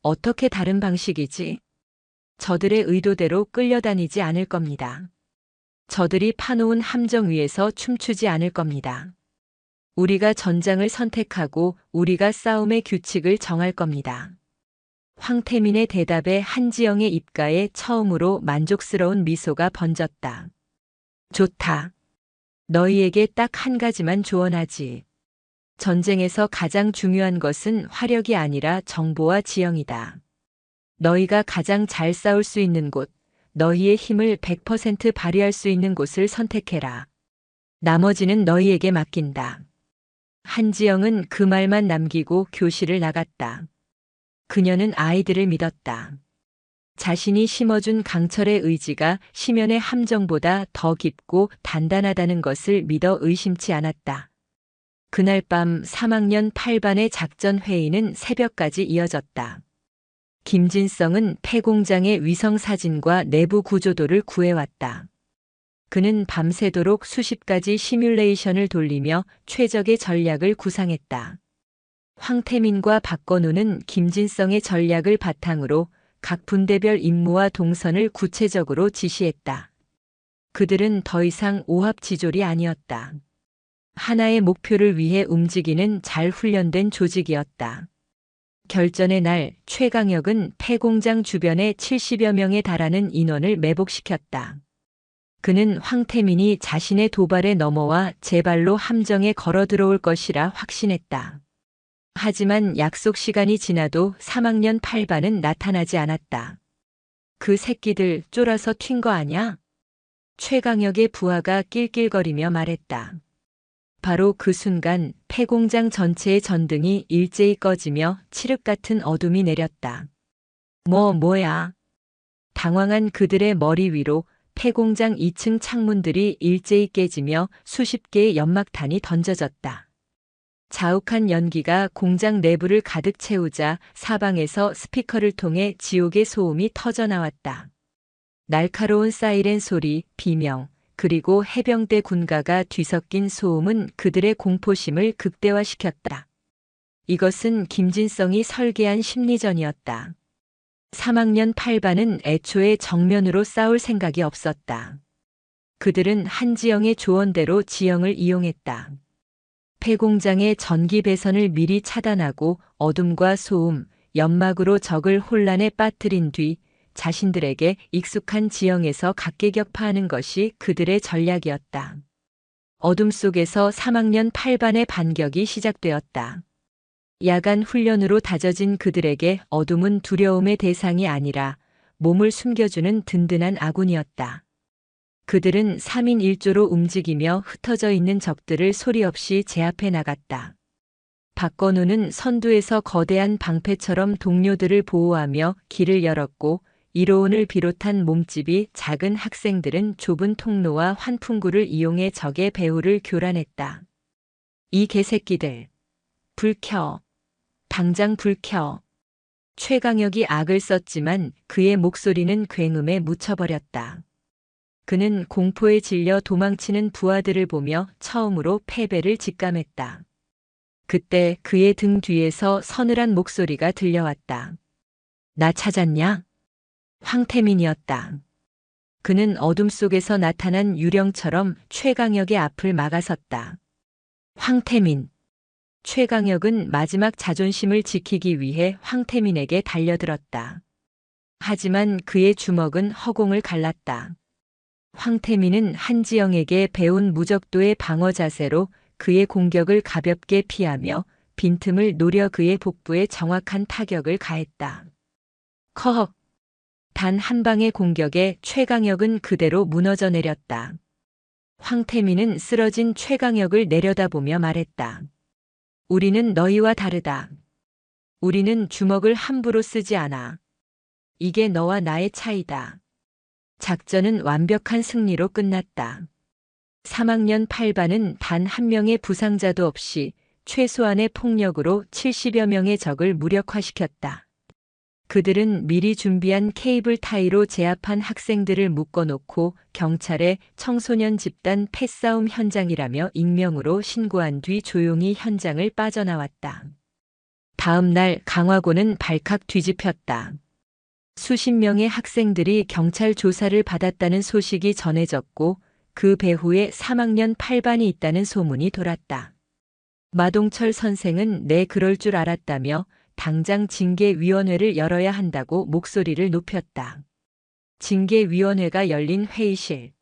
어떻게 다른 방식이지? 저들의 의도대로 끌려다니지 않을 겁니다. 저들이 파놓은 함정 위에서 춤추지 않을 겁니다. 우리가 전장을 선택하고 우리가 싸움의 규칙을 정할 겁니다. 황태민의 대답에 한지영의 입가에 처음으로 만족스러운 미소가 번졌다. 좋다. 너희에게 딱 한 가지만 조언하지. 전쟁에서 가장 중요한 것은 화력이 아니라 정보와 지형이다. 너희가 가장 잘 싸울 수 있는 곳, 너희의 힘을 100% 발휘할 수 있는 곳을 선택해라. 나머지는 너희에게 맡긴다. 한지영은 그 말만 남기고 교실을 나갔다. 그녀는 아이들을 믿었다. 자신이 심어준 강철의 의지가 심연의 함정보다 더 깊고 단단하다는 것을 믿어 의심치 않았다. 그날 밤 3학년 8반의 작전 회의는 새벽까지 이어졌다. 김진성은 폐공장의 위성사진과 내부 구조도를 구해왔다. 그는 밤새도록 수십 가지 시뮬레이션을 돌리며 최적의 전략을 구상했다. 황태민과 박건우는 김진성의 전략을 바탕으로 각 분대별 임무와 동선을 구체적으로 지시했다. 그들은 더 이상 오합지졸이 아니었다. 하나의 목표를 위해 움직이는 잘 훈련된 조직이었다. 결전의 날 최강혁은 폐공장 주변에 70여 명에 달하는 인원을 매복시켰다. 그는 황태민이 자신의 도발에 넘어와 제 발로 함정에 걸어 들어올 것이라 확신했다. 하지만 약속 시간이 지나도 3학년 8반은 나타나지 않았다. 그 새끼들 쫄아서 튄 거 아냐? 최강혁의 부하가 낄낄거리며 말했다. 바로 그 순간 폐공장 전체의 전등이 일제히 꺼지며 칠흑 같은 어둠이 내렸다. 뭐야? 당황한 그들의 머리 위로 폐공장 2층 창문들이 일제히 깨지며 수십 개의 연막탄이 던져졌다. 자욱한 연기가 공장 내부를 가득 채우자 사방에서 스피커를 통해 지옥의 소음이 터져나왔다. 날카로운 사이렌 소리, 비명, 그리고 해병대 군가가 뒤섞인 소음은 그들의 공포심을 극대화시켰다. 이것은 김진성이 설계한 심리전이었다. 3학년 8반은 애초에 정면으로 싸울 생각이 없었다. 그들은 한지영의 조언대로 지형을 이용했다. 폐공장의 전기 배선을 미리 차단하고 어둠과 소음, 연막으로 적을 혼란에 빠뜨린 뒤 자신들에게 익숙한 지형에서 각계격파하는 것이 그들의 전략이었다. 어둠 속에서 3학년 8반의 반격이 시작되었다. 야간 훈련으로 다져진 그들에게 어둠은 두려움의 대상이 아니라 몸을 숨겨주는 든든한 아군이었다. 그들은 3인 1조로 움직이며 흩어져 있는 적들을 소리 없이 제압해 나갔다. 박건우는 선두에서 거대한 방패처럼 동료들을 보호하며 길을 열었고 이로운을 비롯한 몸집이 작은 학생들은 좁은 통로와 환풍구를 이용해 적의 배후를 교란했다. 이 개새끼들. 불 켜. 당장 불 켜. 최강혁이 악을 썼지만 그의 목소리는 굉음에 묻혀버렸다. 그는 공포에 질려 도망치는 부하들을 보며 처음으로 패배를 직감했다. 그때 그의 등 뒤에서 서늘한 목소리가 들려왔다. 나 찾았냐? 황태민이었다. 그는 어둠 속에서 나타난 유령처럼 최강혁의 앞을 막아섰다. 황태민. 최강혁은 마지막 자존심을 지키기 위해 황태민에게 달려들었다. 하지만 그의 주먹은 허공을 갈랐다. 황태민은 한지영에게 배운 무적도의 방어 자세로 그의 공격을 가볍게 피하며 빈틈을 노려 그의 복부에 정확한 타격을 가했다. 커! 단 한 방의 공격에 최강혁은 그대로 무너져 내렸다. 황태민은 쓰러진 최강혁을 내려다보며 말했다. 우리는 너희와 다르다. 우리는 주먹을 함부로 쓰지 않아. 이게 너와 나의 차이다. 작전은 완벽한 승리로 끝났다. 3학년 8반은 단 한 명의 부상자도 없이 최소한의 폭력으로 70여 명의 적을 무력화시켰다. 그들은 미리 준비한 케이블 타이로 제압한 학생들을 묶어놓고 경찰에 청소년 집단 패싸움 현장이라며 익명으로 신고한 뒤 조용히 현장을 빠져나왔다. 다음 날 강화고는 발칵 뒤집혔다. 수십 명의 학생들이 경찰 조사를 받았다는 소식이 전해졌고 그 배후에 3학년 8반이 있다는 소문이 돌았다. 마동철 선생은 내 그럴 줄 알았다며 당장 징계위원회를 열어야 한다고 목소리를 높였다. 징계위원회가 열린 회의실.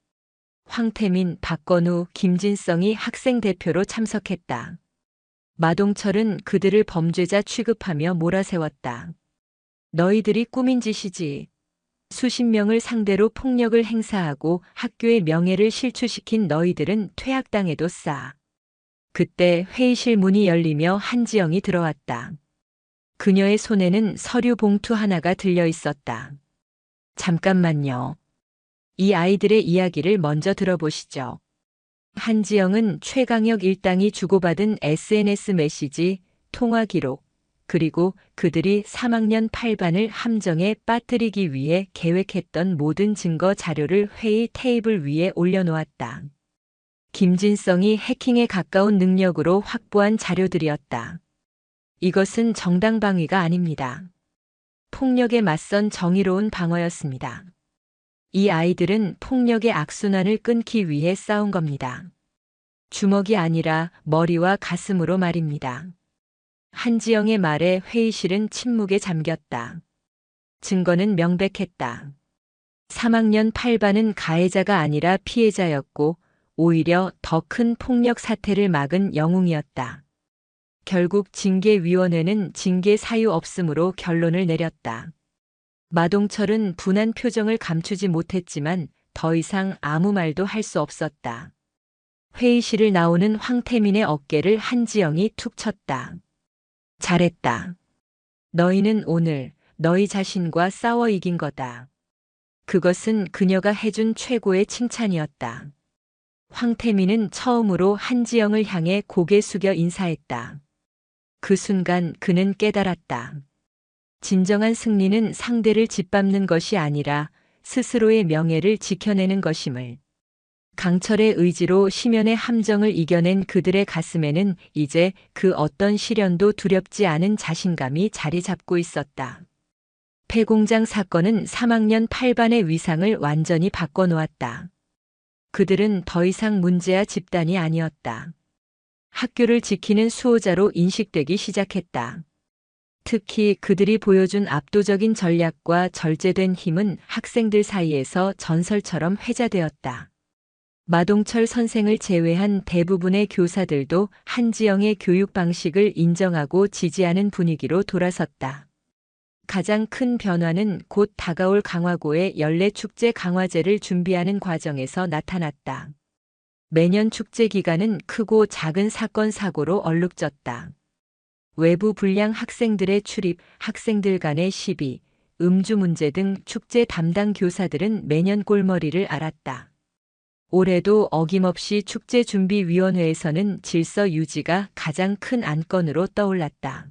황태민, 박건우, 김진성이 학생 대표로 참석했다. 마동철은 그들을 범죄자 취급하며 몰아세웠다. 너희들이 꾸민 짓이지. 수십 명을 상대로 폭력을 행사하고 학교의 명예를 실추시킨 너희들은 퇴학당해도 싸. 그때 회의실 문이 열리며 한지영이 들어왔다. 그녀의 손에는 서류 봉투 하나가 들려 있었다. 잠깐만요. 이 아이들의 이야기를 먼저 들어보시죠. 한지영은 최강혁 일당이 주고받은 SNS 메시지, 통화 기록, 그리고 그들이 3학년 8반을 함정에 빠뜨리기 위해 계획했던 모든 증거 자료를 회의 테이블 위에 올려놓았다. 김진성이 해킹에 가까운 능력으로 확보한 자료들이었다. 이것은 정당방위가 아닙니다. 폭력에 맞선 정의로운 방어였습니다. 이 아이들은 폭력의 악순환을 끊기 위해 싸운 겁니다. 주먹이 아니라 머리와 가슴으로 말입니다. 한지영의 말에 회의실은 침묵에 잠겼다. 증거는 명백했다. 3학년 8반은 가해자가 아니라 피해자였고 오히려 더 큰 폭력 사태를 막은 영웅이었다. 결국 징계위원회는 징계 사유 없음으로 결론을 내렸다. 마동철은 분한 표정을 감추지 못했지만 더 이상 아무 말도 할 수 없었다. 회의실을 나오는 황태민의 어깨를 한지영이 툭 쳤다. 잘했다. 너희는 오늘 너희 자신과 싸워 이긴 거다. 그것은 그녀가 해준 최고의 칭찬이었다. 황태민은 처음으로 한지영을 향해 고개 숙여 인사했다. 그 순간 그는 깨달았다. 진정한 승리는 상대를 짓밟는 것이 아니라 스스로의 명예를 지켜내는 것임을. 강철의 의지로 심연의 함정을 이겨낸 그들의 가슴에는 이제 그 어떤 시련도 두렵지 않은 자신감이 자리 잡고 있었다. 폐공장 사건은 3학년 8반의 위상을 완전히 바꿔놓았다. 그들은 더 이상 문제아 집단이 아니었다. 학교를 지키는 수호자로 인식되기 시작했다. 특히 그들이 보여준 압도적인 전략과 절제된 힘은 학생들 사이에서 전설처럼 회자되었다. 마동철 선생을 제외한 대부분의 교사들도 한지영의 교육 방식을 인정하고 지지하는 분위기로 돌아섰다. 가장 큰 변화는 곧 다가올 강화고의 연례축제 강화제를 준비하는 과정에서 나타났다. 매년 축제 기간은 크고 작은 사건 사고로 얼룩졌다. 외부 불량 학생들의 출입, 학생들 간의 시비, 음주 문제 등 축제 담당 교사들은 매년 꼴머리를 앓았다. 올해도 어김없이 축제준비위원회에서는 질서 유지가 가장 큰 안건으로 떠올랐다.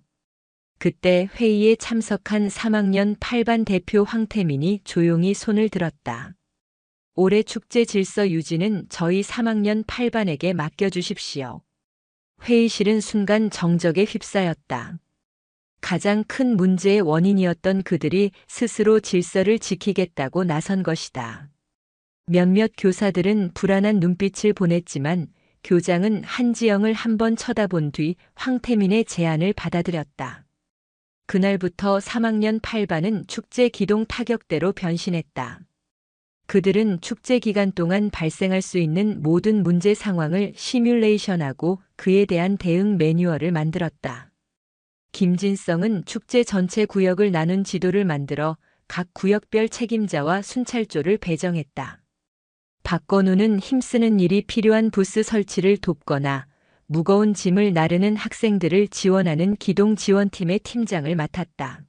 그때 회의에 참석한 3학년 8반 대표 황태민이 조용히 손을 들었다. 올해 축제 질서 유지는 저희 3학년 8반에게 맡겨주십시오. 회의실은 순간 정적에 휩싸였다. 가장 큰 문제의 원인이었던 그들이 스스로 질서를 지키겠다고 나선 것이다. 몇몇 교사들은 불안한 눈빛을 보냈지만 교장은 한지영을 한번 쳐다본 뒤 황태민의 제안을 받아들였다. 그날부터 3학년 8반은 축제 기동 타격대로 변신했다. 그들은 축제 기간 동안 발생할 수 있는 모든 문제 상황을 시뮬레이션하고 그에 대한 대응 매뉴얼을 만들었다. 김진성은 축제 전체 구역을 나눈 지도를 만들어 각 구역별 책임자와 순찰조를 배정했다. 박건우는 힘쓰는 일이 필요한 부스 설치를 돕거나 무거운 짐을 나르는 학생들을 지원하는 기동 지원팀의 팀장을 맡았다.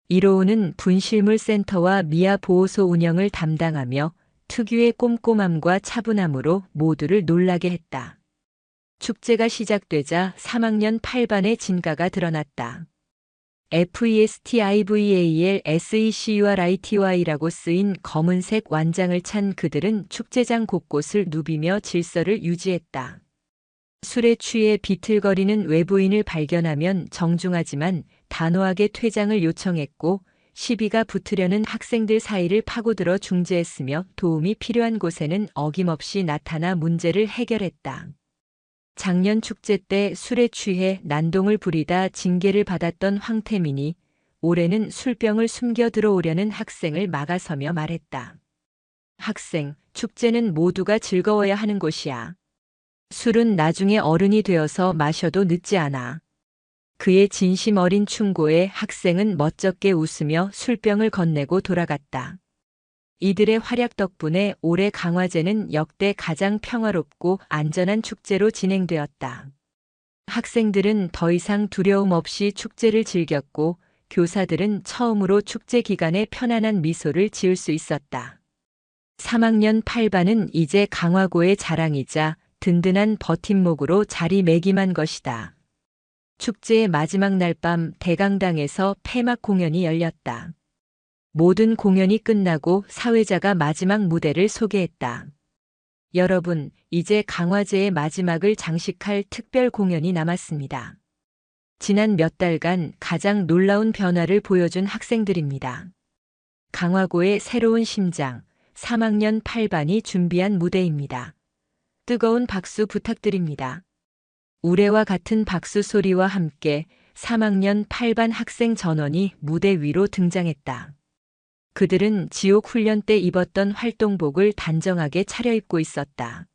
이로우는 분실물 센터와 미아 보호소 운영을 담당하며 특유의 꼼꼼함과 차분함으로 모두를 놀라게 했다. 축제가 시작되자 3학년 8반의 진가가 드러났다. FESTIVAL SECURITY라고 쓰인 검은색 완장을 찬 그들은 축제장 곳곳을 누비며 질서를 유지했다. 술에 취해 비틀거리는 외부인을 발견하면 정중하지만 단호하게 퇴장을 요청했고 시비가 붙으려는 학생들 사이를 파고들어 중재했으며 도움이 필요한 곳에는 어김없이 나타나 문제를 해결했다. 작년 축제 때 술에 취해 난동을 부리다 징계를 받았던 황태민이 올해는 술병을 숨겨 들어오려는 학생을 막아서며 말했다. 학생, 축제는 모두가 즐거워야 하는 곳이야. 술은 나중에 어른이 되어서 마셔도 늦지 않아. 그의 진심 어린 충고에 학생은 멋쩍게 웃으며 술병을 건네고 돌아갔다. 이들의 활약 덕분에 올해 강화제는 역대 가장 평화롭고 안전한 축제로 진행되었다. 학생들은 더 이상 두려움 없이 축제를 즐겼고 교사들은 처음으로 축제 기간에 편안한 미소를 지을 수 있었다. 3학년 8반은 이제 강화고의 자랑이자 든든한 버팀목으로 자리매김한 것이다. 축제의 마지막 날 밤 대강당에서 폐막 공연이 열렸다. 모든 공연이 끝나고 사회자가 마지막 무대를 소개했다. 여러분, 이제 강화제의 마지막을 장식할 특별 공연이 남았습니다. 지난 몇 달간 가장 놀라운 변화를 보여준 학생들입니다. 강화고의 새로운 심장, 3학년 8반이 준비한 무대입니다. 뜨거운 박수 부탁드립니다. 우레와 같은 박수 소리와 함께 3학년 8반 학생 전원이 무대 위로 등장했다. 그들은 지옥 훈련 때 입었던 활동복을 단정하게 차려입고 있었다.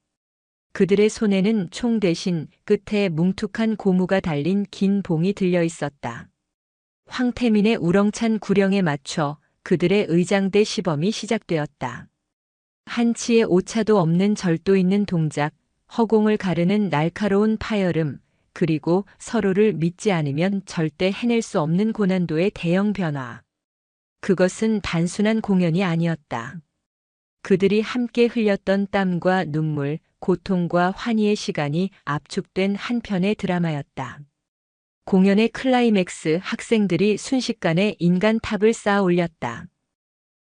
그들의 손에는 총 대신 끝에 뭉툭한 고무가 달린 긴 봉이 들려 있었다. 황태민의 우렁찬 구령에 맞춰 그들의 의장대 시범이 시작되었다. 한치의 오차도 없는 절도 있는 동작, 허공을 가르는 날카로운 파열음, 그리고 서로를 믿지 않으면 절대 해낼 수 없는 고난도의 대형 변화. 그것은 단순한 공연이 아니었다. 그들이 함께 흘렸던 땀과 눈물, 고통과 환희의 시간이 압축된 한 편의 드라마였다. 공연의 클라이맥스, 학생들이 순식간에 인간탑을 쌓아 올렸다.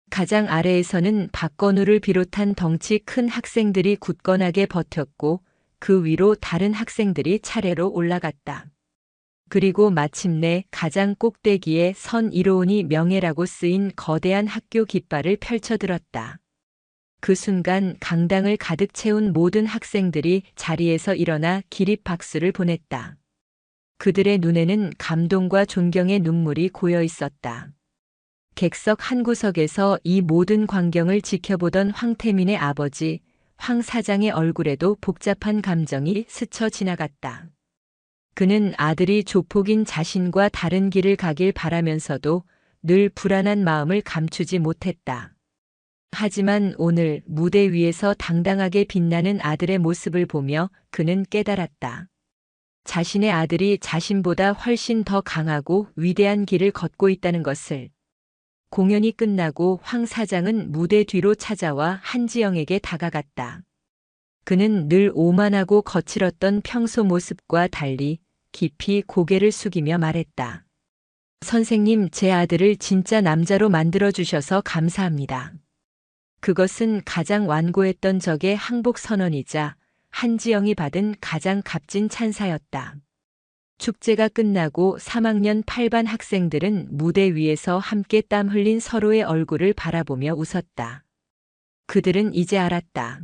가장 아래에서는 박건우를 비롯한 덩치 큰 학생들이 굳건하게 버텼고 그 위로 다른 학생들이 차례로 올라갔다. 그리고 마침내 가장 꼭대기에 선 이로운이 명예라고 쓰인 거대한 학교 깃발을 펼쳐들었다. 그 순간 강당을 가득 채운 모든 학생들이 자리에서 일어나 기립 박수를 보냈다. 그들의 눈에는 감동과 존경의 눈물이 고여 있었다. 객석 한 구석에서 이 모든 광경을 지켜보던 황태민의 아버지, 황 사장의 얼굴에도 복잡한 감정이 스쳐 지나갔다. 그는 아들이 조폭인 자신과 다른 길을 가길 바라면서도 늘 불안한 마음을 감추지 못했다. 하지만 오늘 무대 위에서 당당하게 빛나는 아들의 모습을 보며 그는 깨달았다. 자신의 아들이 자신보다 훨씬 더 강하고 위대한 길을 걷고 있다는 것을. 공연이 끝나고 황 사장은 무대 뒤로 찾아와 한지영에게 다가갔다. 그는 늘 오만하고 거칠었던 평소 모습과 달리 깊이 고개를 숙이며 말했다. 선생님, 제 아들을 진짜 남자로 만들어주셔서 감사합니다. 그것은 가장 완고했던 적의 항복 선언이자 한지영이 받은 가장 값진 찬사였다. 축제가 끝나고 3학년 8반 학생들은 무대 위에서 함께 땀 흘린 서로의 얼굴을 바라보며 웃었다. 그들은 이제 알았다.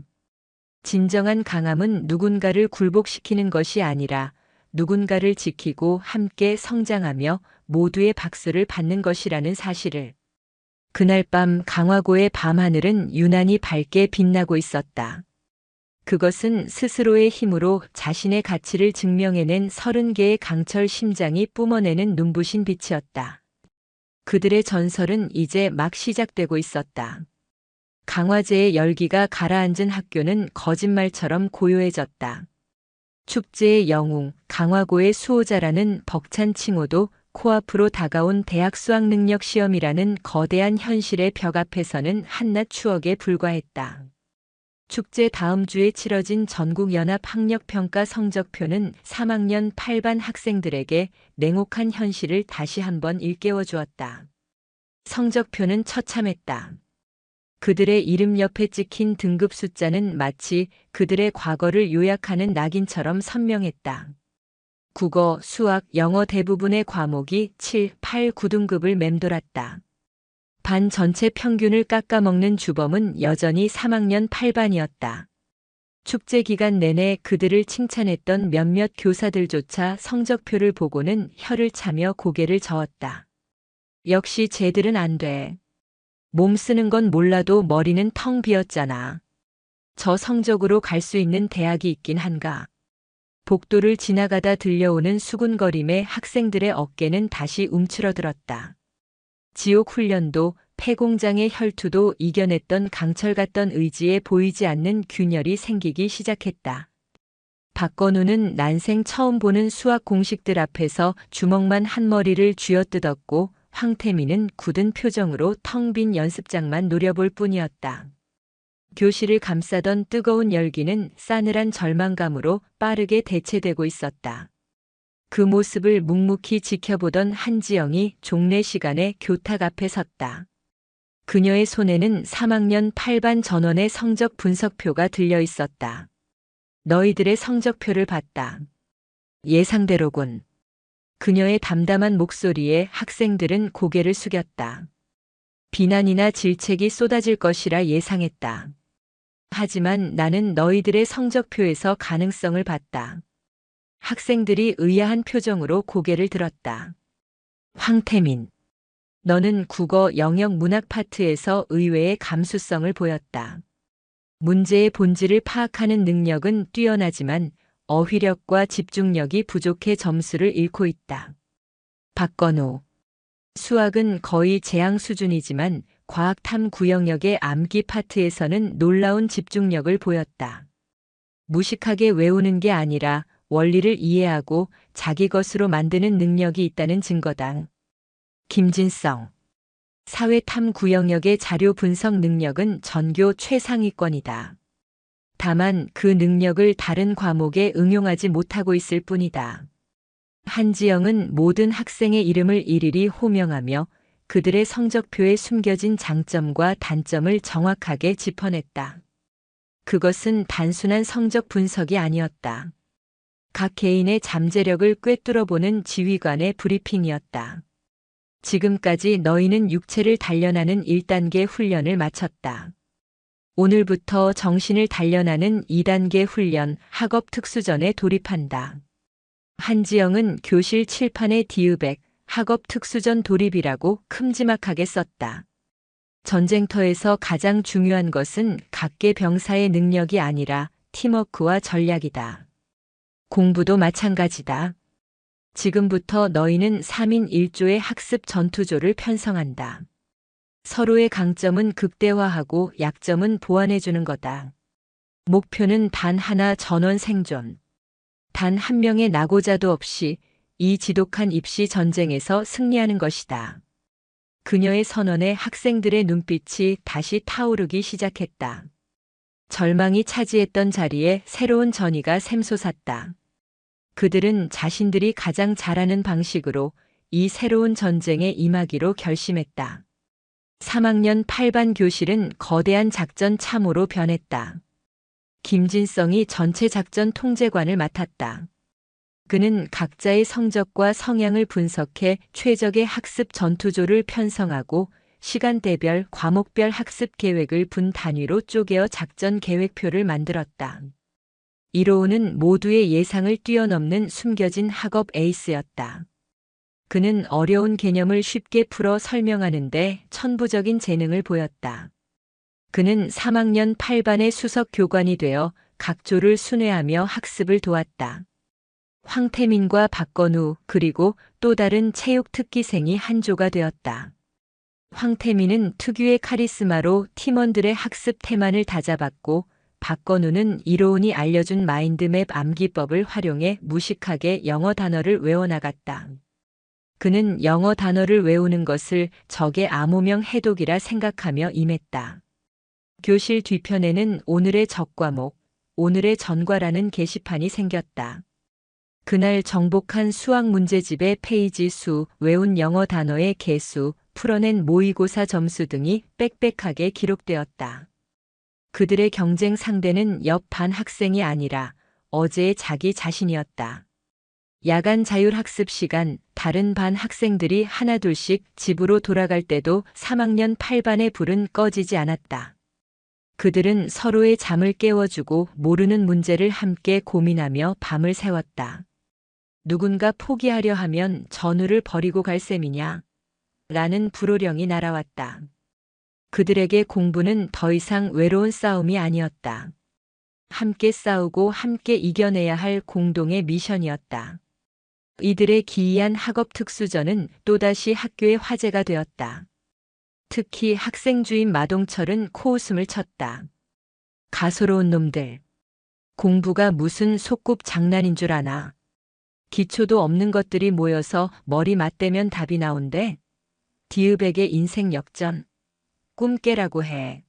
진정한 강함은 누군가를 굴복시키는 것이 아니라 누군가를 지키고 함께 성장하며 모두의 박수를 받는 것이라는 사실을. 그날 밤 강화고의 밤하늘은 유난히 밝게 빛나고 있었다. 그것은 스스로의 힘으로 자신의 가치를 증명해낸 30개의 강철 심장이 뿜어내는 눈부신 빛이었다. 그들의 전설은 이제 막 시작되고 있었다. 강화제의 열기가 가라앉은 학교는 거짓말처럼 고요해졌다. 축제의 영웅, 강화고의 수호자라는 벅찬 칭호도 코앞으로 다가온 대학 수학능력 시험이라는 거대한 현실의 벽 앞에서는 한낱 추억에 불과했다. 축제 다음 주에 치러진 전국연합학력평가 성적표는 3학년 8반 학생들에게 냉혹한 현실을 다시 한번 일깨워 주었다. 성적표는 처참했다. 그들의 이름 옆에 찍힌 등급 숫자는 마치 그들의 과거를 요약하는 낙인처럼 선명했다. 국어, 수학, 영어 대부분의 과목이 7, 8, 9등급을 맴돌았다. 반 전체 평균을 깎아먹는 주범은 여전히 3학년 8반이었다. 축제 기간 내내 그들을 칭찬했던 몇몇 교사들조차 성적표를 보고는 혀를 차며 고개를 저었다. 역시 쟤들은 안 돼. 몸 쓰는 건 몰라도 머리는 텅 비었잖아. 저 성적으로 갈 수 있는 대학이 있긴 한가. 복도를 지나가다 들려오는 수군거림에 학생들의 어깨는 다시 움츠러들었다. 지옥 훈련도 폐공장의 혈투도 이겨냈던 강철 같던 의지에 보이지 않는 균열이 생기기 시작했다. 박건우는 난생 처음 보는 수학 공식들 앞에서 주먹만 한 머리를 쥐어뜯었고 황태민은 굳은 표정으로 텅 빈 연습장만 노려볼 뿐이었다. 교실을 감싸던 뜨거운 열기는 싸늘한 절망감으로 빠르게 대체되고 있었다. 그 모습을 묵묵히 지켜보던 한지영이 종례 시간에 교탁 앞에 섰다. 그녀의 손에는 3학년 8반 전원의 성적 분석표가 들려 있었다. 너희들의 성적표를 봤다. 예상대로군. 그녀의 담담한 목소리에 학생들은 고개를 숙였다. 비난이나 질책이 쏟아질 것이라 예상했다. 하지만 나는 너희들의 성적표에서 가능성을 봤다. 학생들이 의아한 표정으로 고개를 들었다. 황태민, 너는 국어 영역 문학 파트에서 의외의 감수성을 보였다. 문제의 본질을 파악하는 능력은 뛰어나지만 어휘력과 집중력이 부족해 점수를 잃고 있다. 박건우. 수학은 거의 재앙 수준이지만 과학 탐구 영역의 암기 파트에서는 놀라운 집중력을 보였다. 무식하게 외우는 게 아니라 원리를 이해하고 자기 것으로 만드는 능력이 있다는 증거다. 김진성. 사회 탐구 영역의 자료 분석 능력은 전교 최상위권이다. 다만 그 능력을 다른 과목에 응용하지 못하고 있을 뿐이다. 한지영은 모든 학생의 이름을 일일이 호명하며 그들의 성적표에 숨겨진 장점과 단점을 정확하게 짚어냈다. 그것은 단순한 성적 분석이 아니었다. 각 개인의 잠재력을 꿰뚫어보는 지휘관의 브리핑이었다. 지금까지 너희는 육체를 단련하는 1단계 훈련을 마쳤다. 오늘부터 정신을 단련하는 2단계 훈련 학업 특수전에 돌입한다. 한지영은 교실 칠판에 디으백 학업 특수전 돌입이라고 큼지막하게 썼다. 전쟁터에서 가장 중요한 것은 각계 병사의 능력이 아니라 팀워크와 전략이다. 공부도 마찬가지다. 지금부터 너희는 3인 1조의 학습 전투조를 편성한다. 서로의 강점은 극대화하고 약점은 보완해주는 거다. 목표는 단 하나 전원 생존. 단 한 명의 낙오자도 없이 이 지독한 입시 전쟁에서 승리하는 것이다. 그녀의 선언에 학생들의 눈빛이 다시 타오르기 시작했다. 절망이 차지했던 자리에 새로운 전의가 샘솟았다. 그들은 자신들이 가장 잘하는 방식으로 이 새로운 전쟁에 임하기로 결심했다. 3학년 8반 교실은 거대한 작전 참호로 변했다. 김진성이 전체 작전 통제관을 맡았다. 그는 각자의 성적과 성향을 분석해 최적의 학습 전투조를 편성하고 시간대별, 과목별 학습 계획을 분 단위로 쪼개어 작전 계획표를 만들었다. 이로우는 모두의 예상을 뛰어넘는 숨겨진 학업 에이스였다. 그는 어려운 개념을 쉽게 풀어 설명하는데 천부적인 재능을 보였다. 그는 3학년 8반의 수석 교관이 되어 각 조를 순회하며 학습을 도왔다. 황태민과 박건우 그리고 또 다른 체육 특기생이 한 조가 되었다. 황태민은 특유의 카리스마로 팀원들의 학습 태만을 다잡았고 박건우는 이로운이 알려준 마인드맵 암기법을 활용해 무식하게 영어 단어를 외워나갔다. 그는 영어 단어를 외우는 것을 적의 암호명 해독이라 생각하며 임했다. 교실 뒤편에는 오늘의 적과목, 오늘의 전과라는 게시판이 생겼다. 그날 정복한 수학 문제집의 페이지 수, 외운 영어 단어의 개수, 풀어낸 모의고사 점수 등이 빽빽하게 기록되었다. 그들의 경쟁 상대는 옆 반 학생이 아니라 어제의 자기 자신이었다. 야간 자율학습 시간, 다른 반 학생들이 하나둘씩 집으로 돌아갈 때도 3학년 8반의 불은 꺼지지 않았다. 그들은 서로의 잠을 깨워주고 모르는 문제를 함께 고민하며 밤을 새웠다. 누군가 포기하려 하면 전우를 버리고 갈 셈이냐? 라는 불호령이 날아왔다. 그들에게 공부는 더 이상 외로운 싸움이 아니었다. 함께 싸우고 함께 이겨내야 할 공동의 미션이었다. 이들의 기이한 학업 특수전은 또다시 학교의 화제가 되었다. 특히 학생 주임 마동철은 코웃음을 쳤다. 가소로운 놈들. 공부가 무슨 속꿉 장난인 줄 아나. 기초도 없는 것들이 모여서 머리 맞대면 답이 나온대. 디으백의 인생 역전. 꿈 깨라고 해.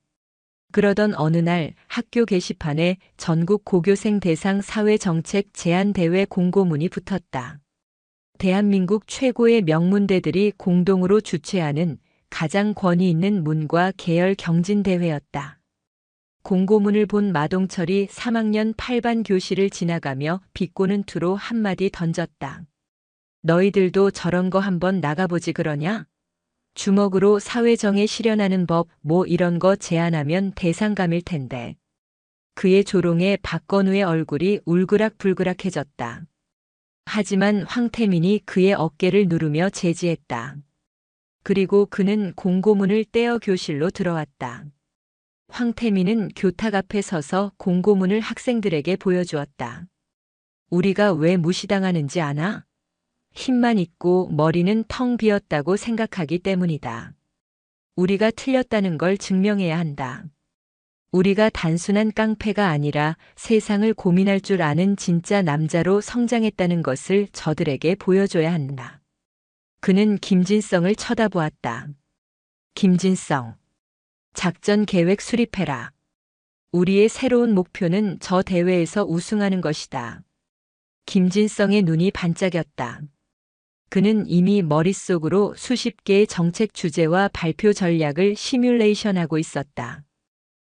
그러던 어느 날 학교 게시판에 전국 고교생 대상 사회정책 제안대회 공고문이 붙었다. 대한민국 최고의 명문대들이 공동으로 주최하는 가장 권위 있는 문과 계열 경진대회였다. 공고문을 본 마동철이 3학년 8반 교실을 지나가며 비꼬는 투로 한마디 던졌다. 너희들도 저런 거 한번 나가보지 그러냐? 주먹으로 사회정에 실현하는 법 뭐 이런 거 제안하면 대상감일 텐데. 그의 조롱에 박건우의 얼굴이 울그락불그락해졌다. 하지만 황태민이 그의 어깨를 누르며 제지했다. 그리고 그는 공고문을 떼어 교실로 들어왔다. 황태민은 교탁 앞에 서서 공고문을 학생들에게 보여주었다. 우리가 왜 무시당하는지 아나? 힘만 있고 머리는 텅 비었다고 생각하기 때문이다. 우리가 틀렸다는 걸 증명해야 한다. 우리가 단순한 깡패가 아니라 세상을 고민할 줄 아는 진짜 남자로 성장했다는 것을 저들에게 보여줘야 한다. 그는 김진성을 쳐다보았다. 김진성. 작전 계획 수립해라. 우리의 새로운 목표는 저 대회에서 우승하는 것이다. 김진성의 눈이 반짝였다. 그는 이미 머릿속으로 수십 개의 정책 주제와 발표 전략을 시뮬레이션하고 있었다.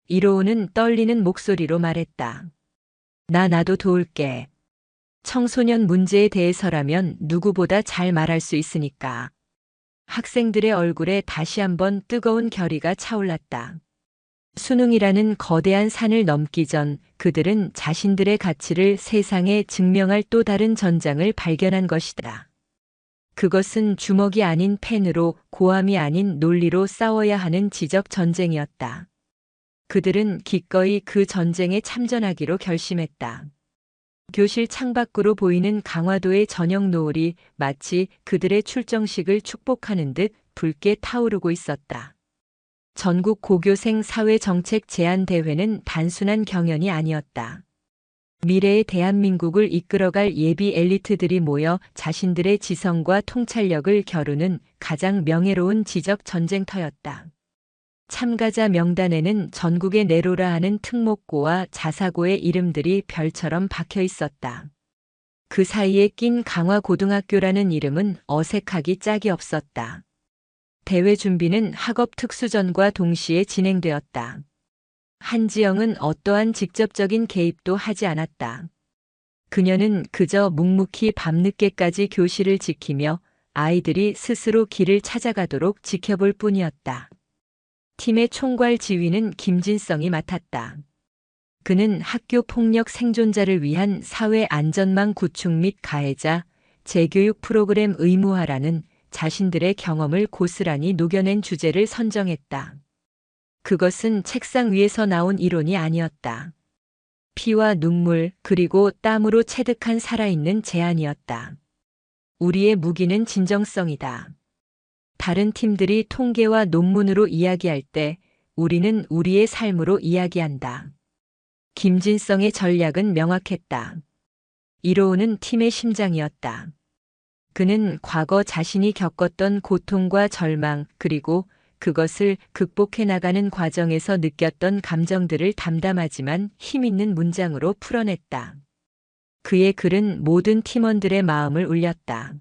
이로우는 떨리는 목소리로 말했다. 나도 도울게. 청소년 문제에 대해서라면 누구보다 잘 말할 수 있으니까. 학생들의 얼굴에 다시 한번 뜨거운 결의가 차올랐다. 수능이라는 거대한 산을 넘기 전 그들은 자신들의 가치를 세상에 증명할 또 다른 전장을 발견한 것이다. 그것은 주먹이 아닌 펜으로, 고함이 아닌 논리로 싸워야 하는 지적 전쟁이었다. 그들은 기꺼이 그 전쟁에 참전하기로 결심했다. 교실 창밖으로 보이는 강화도의 저녁 노을이 마치 그들의 출정식을 축복하는 듯 붉게 타오르고 있었다. 전국 고교생 사회정책 제안 대회는 단순한 경연이 아니었다. 미래의 대한민국을 이끌어갈 예비 엘리트들이 모여 자신들의 지성과 통찰력을 겨루는 가장 명예로운 지적 전쟁터였다. 참가자 명단에는 전국의 내로라 하는 특목고와 자사고의 이름들이 별처럼 박혀 있었다. 그 사이에 낀 강화고등학교라는 이름은 어색하기 짝이 없었다. 대회 준비는 학업 특수전과 동시에 진행되었다. 한지영은 어떠한 직접적인 개입도 하지 않았다. 그녀는 그저 묵묵히 밤늦게까지 교실을 지키며 아이들이 스스로 길을 찾아가도록 지켜볼 뿐이었다. 팀의 총괄 지휘는 김진성이 맡았다. 그는 학교 폭력 생존자를 위한 사회 안전망 구축 및 가해자 재교육 프로그램 의무화라는 자신들의 경험을 고스란히 녹여낸 주제를 선정했다. 그것은 책상 위에서 나온 이론이 아니었다. 피와 눈물 그리고 땀으로 체득한 살아있는 제안이었다. 우리의 무기는 진정성이다. 다른 팀들이 통계와 논문으로 이야기할 때 우리는 우리의 삶으로 이야기한다. 김진성의 전략은 명확했다. 이로우는 팀의 심장이었다. 그는 과거 자신이 겪었던 고통과 절망 그리고 그것을 극복해 나가는 과정에서 느꼈던 감정들을 담담하지만 힘있는 문장으로 풀어냈다. 그의 글은 모든 팀원들의 마음을 울렸다.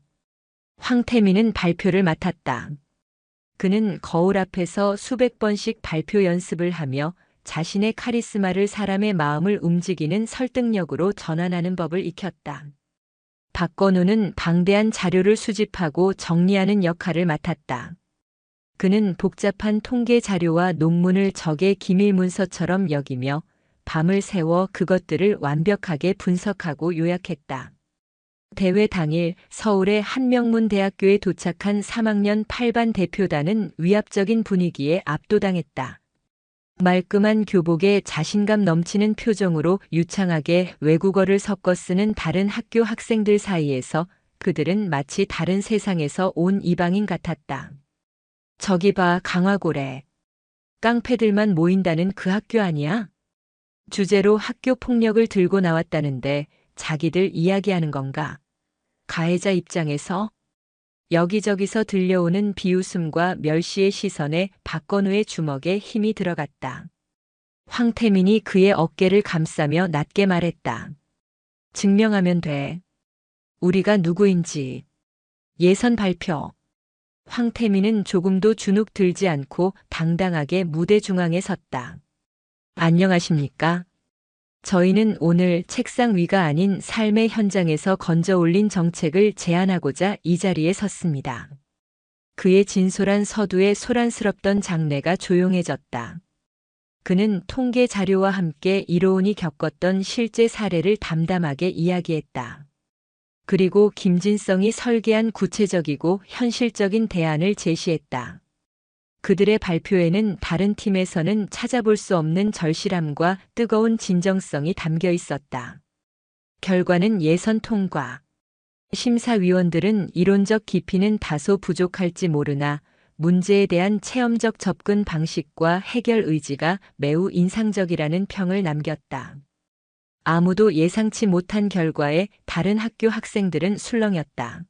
황태민은 발표를 맡았다. 그는 거울 앞에서 수백 번씩 발표 연습을 하며 자신의 카리스마를 사람의 마음을 움직이는 설득력으로 전환하는 법을 익혔다. 박건우는 방대한 자료를 수집하고 정리하는 역할을 맡았다. 그는 복잡한 통계 자료와 논문을 적의 기밀 문서처럼 여기며 밤을 새워 그것들을 완벽하게 분석하고 요약했다. 대회 당일 서울의 한명문대학교에 도착한 3학년 8반 대표단은 위압적인 분위기에 압도당했다. 말끔한 교복에 자신감 넘치는 표정으로 유창하게 외국어를 섞어 쓰는 다른 학교 학생들 사이에서 그들은 마치 다른 세상에서 온 이방인 같았다. 저기 봐, 강화고래. 깡패들만 모인다는 그 학교 아니야? 주제로 학교 폭력을 들고 나왔다는데 자기들 이야기하는 건가? 가해자 입장에서 여기저기서 들려오는 비웃음과 멸시의 시선에 박건우의 주먹에 힘이 들어갔다. 황태민이 그의 어깨를 감싸며 낮게 말했다. 증명하면 돼. 우리가 누구인지. 예선 발표. 황태민은 조금도 주눅 들지 않고 당당하게 무대 중앙에 섰다. 안녕하십니까? 저희는 오늘 책상 위가 아닌 삶의 현장에서 건져 올린 정책을 제안하고자 이 자리에 섰습니다. 그의 진솔한 서두에 소란스럽던 장내가 조용해졌다. 그는 통계 자료와 함께 이로운이 겪었던 실제 사례를 담담하게 이야기했다. 그리고 김진성이 설계한 구체적이고 현실적인 대안을 제시했다. 그들의 발표에는 다른 팀에서는 찾아볼 수 없는 절실함과 뜨거운 진정성이 담겨 있었다. 결과는 예선 통과. 심사위원들은 이론적 깊이는 다소 부족할지 모르나 문제에 대한 체험적 접근 방식과 해결 의지가 매우 인상적이라는 평을 남겼다. 아무도 예상치 못한 결과에 다른 학교 학생들은 술렁였다.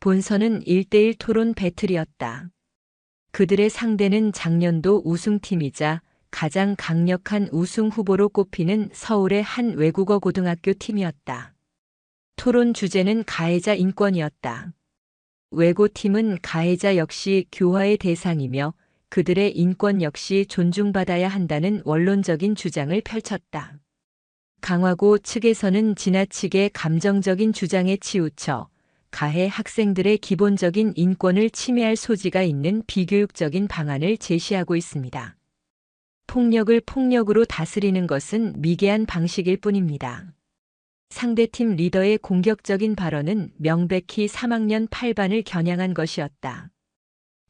본선은 1대1 토론 배틀이었다. 그들의 상대는 작년도 우승팀이자 가장 강력한 우승 후보로 꼽히는 서울의 한 외국어 고등학교 팀이었다. 토론 주제는 가해자 인권이었다. 외고팀은 가해자 역시 교화의 대상이며 그들의 인권 역시 존중받아야 한다는 원론적인 주장을 펼쳤다. 강화고 측에서는 지나치게 감정적인 주장에 치우쳐 가해 학생들의 기본적인 인권을 침해할 소지가 있는 비교육적인 방안을 제시하고 있습니다. 폭력을 폭력으로 다스리는 것은 미개한 방식일 뿐입니다. 상대팀 리더의 공격적인 발언은 명백히 3학년 8반을 겨냥한 것이었다.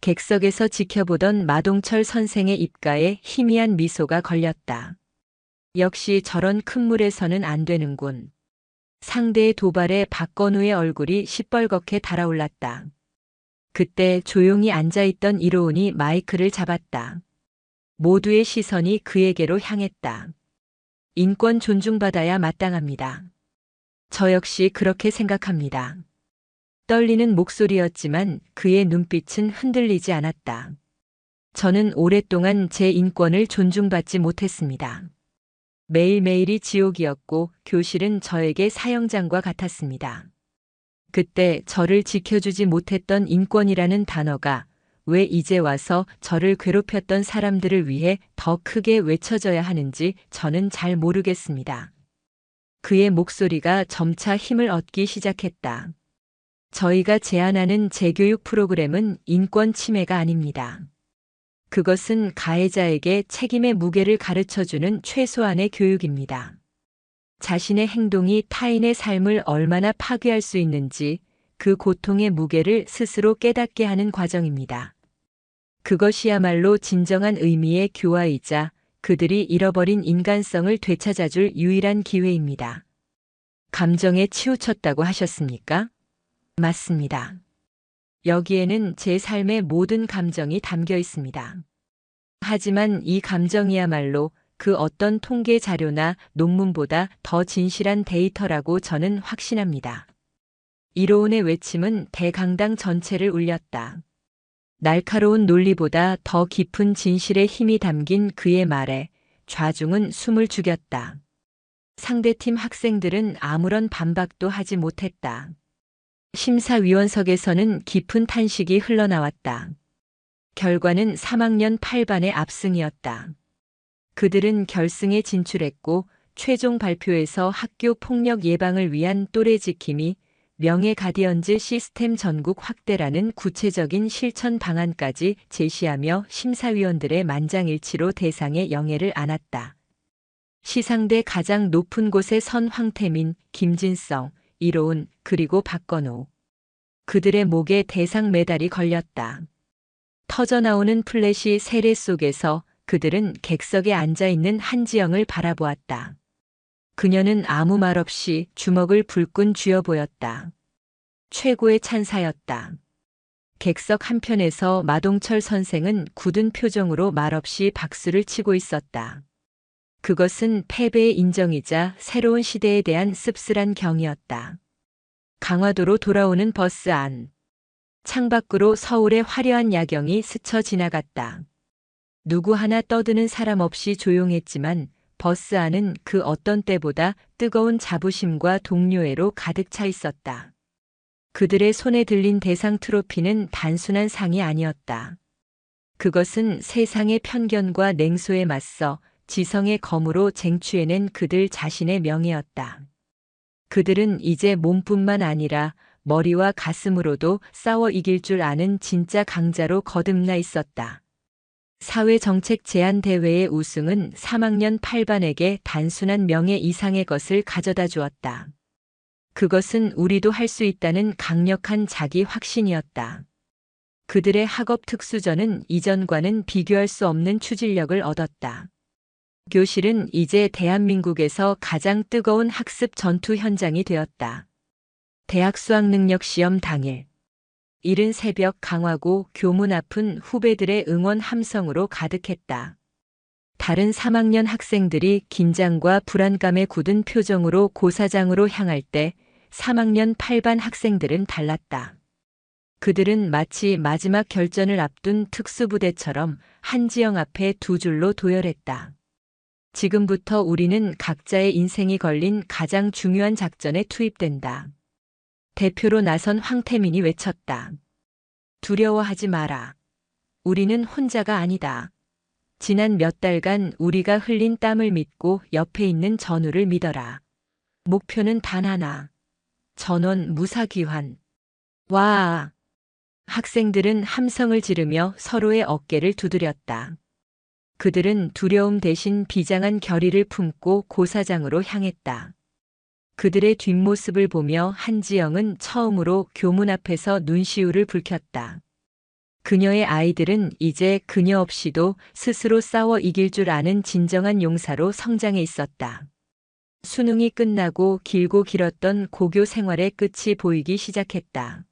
객석에서 지켜보던 마동철 선생의 입가에 희미한 미소가 걸렸다. 역시 저런 큰 물에서는 안 되는군. 상대의 도발에 박건우의 얼굴이 시뻘겋게 달아올랐다. 그때 조용히 앉아있던 이로운이 마이크를 잡았다. 모두의 시선이 그에게로 향했다. 인권 존중받아야 마땅합니다. 저 역시 그렇게 생각합니다. 떨리는 목소리였지만 그의 눈빛은 흔들리지 않았다. 저는 오랫동안 제 인권을 존중받지 못했습니다. 매일매일이 지옥이었고 교실은 저에게 사형장과 같았습니다. 그때 저를 지켜주지 못했던 인권이라는 단어가 왜 이제 와서 저를 괴롭혔던 사람들을 위해 더 크게 외쳐져야 하는지 저는 잘 모르겠습니다. 그의 목소리가 점차 힘을 얻기 시작했다. 저희가 제안하는 재교육 프로그램은 인권 침해가 아닙니다. 그것은 가해자에게 책임의 무게를 가르쳐주는 최소한의 교육입니다. 자신의 행동이 타인의 삶을 얼마나 파괴할 수 있는지 그 고통의 무게를 스스로 깨닫게 하는 과정입니다. 그것이야말로 진정한 의미의 교화이자 그들이 잃어버린 인간성을 되찾아줄 유일한 기회입니다. 감정에 치우쳤다고 하셨습니까? 맞습니다. 여기에는 제 삶의 모든 감정이 담겨 있습니다. 하지만 이 감정이야말로 그 어떤 통계 자료나 논문보다 더 진실한 데이터라고 저는 확신합니다. 이로운의 외침은 대강당 전체를 울렸다. 날카로운 논리보다 더 깊은 진실의 힘이 담긴 그의 말에 좌중은 숨을 죽였다. 상대팀 학생들은 아무런 반박도 하지 못했다. 심사위원석에서는 깊은 탄식이 흘러나왔다. 결과는 3학년 8반의 압승이었다. 그들은 결승에 진출했고 최종 발표에서 학교 폭력 예방을 위한 또래 지킴이 명예 가디언즈 시스템 전국 확대라는 구체적인 실천 방안까지 제시하며 심사위원들의 만장일치로 대상의 영예를 안았다. 시상대 가장 높은 곳에 선 황태민, 김진성, 이로운, 그리고 박건우. 그들의 목에 대상 메달이 걸렸다. 터져나오는 플래시 세례 속에서 그들은 객석에 앉아있는 한지영을 바라보았다. 그녀는 아무 말 없이 주먹을 불끈 쥐어 보였다. 최고의 찬사였다. 객석 한편에서 마동철 선생은 굳은 표정으로 말없이 박수를 치고 있었다. 그것은 패배의 인정이자 새로운 시대에 대한 씁쓸한 경이었다. 강화도로 돌아오는 버스 안. 창밖으로 서울의 화려한 야경이 스쳐 지나갔다. 누구 하나 떠드는 사람 없이 조용했지만 버스 안은 그 어떤 때보다 뜨거운 자부심과 동료애로 가득 차 있었다. 그들의 손에 들린 대상 트로피는 단순한 상이 아니었다. 그것은 세상의 편견과 냉소에 맞서 지성의 검으로 쟁취해낸 그들 자신의 명예였다. 그들은 이제 몸뿐만 아니라 머리와 가슴으로도 싸워 이길 줄 아는 진짜 강자로 거듭나 있었다. 사회정책제안대회의 우승은 3학년 8반에게 단순한 명예 이상의 것을 가져다 주었다. 그것은 우리도 할 수 있다는 강력한 자기 확신이었다. 그들의 학업 특수전은 이전과는 비교할 수 없는 추진력을 얻었다. 교실은 이제 대한민국에서 가장 뜨거운 학습 전투 현장이 되었다. 대학 수학능력 시험 당일. 이른 새벽 강화고 교문 앞은 후배들의 응원 함성으로 가득했다. 다른 3학년 학생들이 긴장과 불안감에 굳은 표정으로 고사장으로 향할 때 3학년 8반 학생들은 달랐다. 그들은 마치 마지막 결전을 앞둔 특수부대처럼 한지영 앞에 두 줄로 도열했다. 지금부터 우리는 각자의 인생이 걸린 가장 중요한 작전에 투입된다. 대표로 나선 황태민이 외쳤다. 두려워하지 마라. 우리는 혼자가 아니다. 지난 몇 달간 우리가 흘린 땀을 믿고 옆에 있는 전우를 믿어라. 목표는 단 하나. 전원 무사귀환. 와! 학생들은 함성을 지르며 서로의 어깨를 두드렸다. 그들은 두려움 대신 비장한 결의를 품고 고사장으로 향했다. 그들의 뒷모습을 보며 한지영은 처음으로 교문 앞에서 눈시울을 붉혔다. 그녀의 아이들은 이제 그녀 없이도 스스로 싸워 이길 줄 아는 진정한 용사로 성장해 있었다. 수능이 끝나고 길고 길었던 고교 생활의 끝이 보이기 시작했다.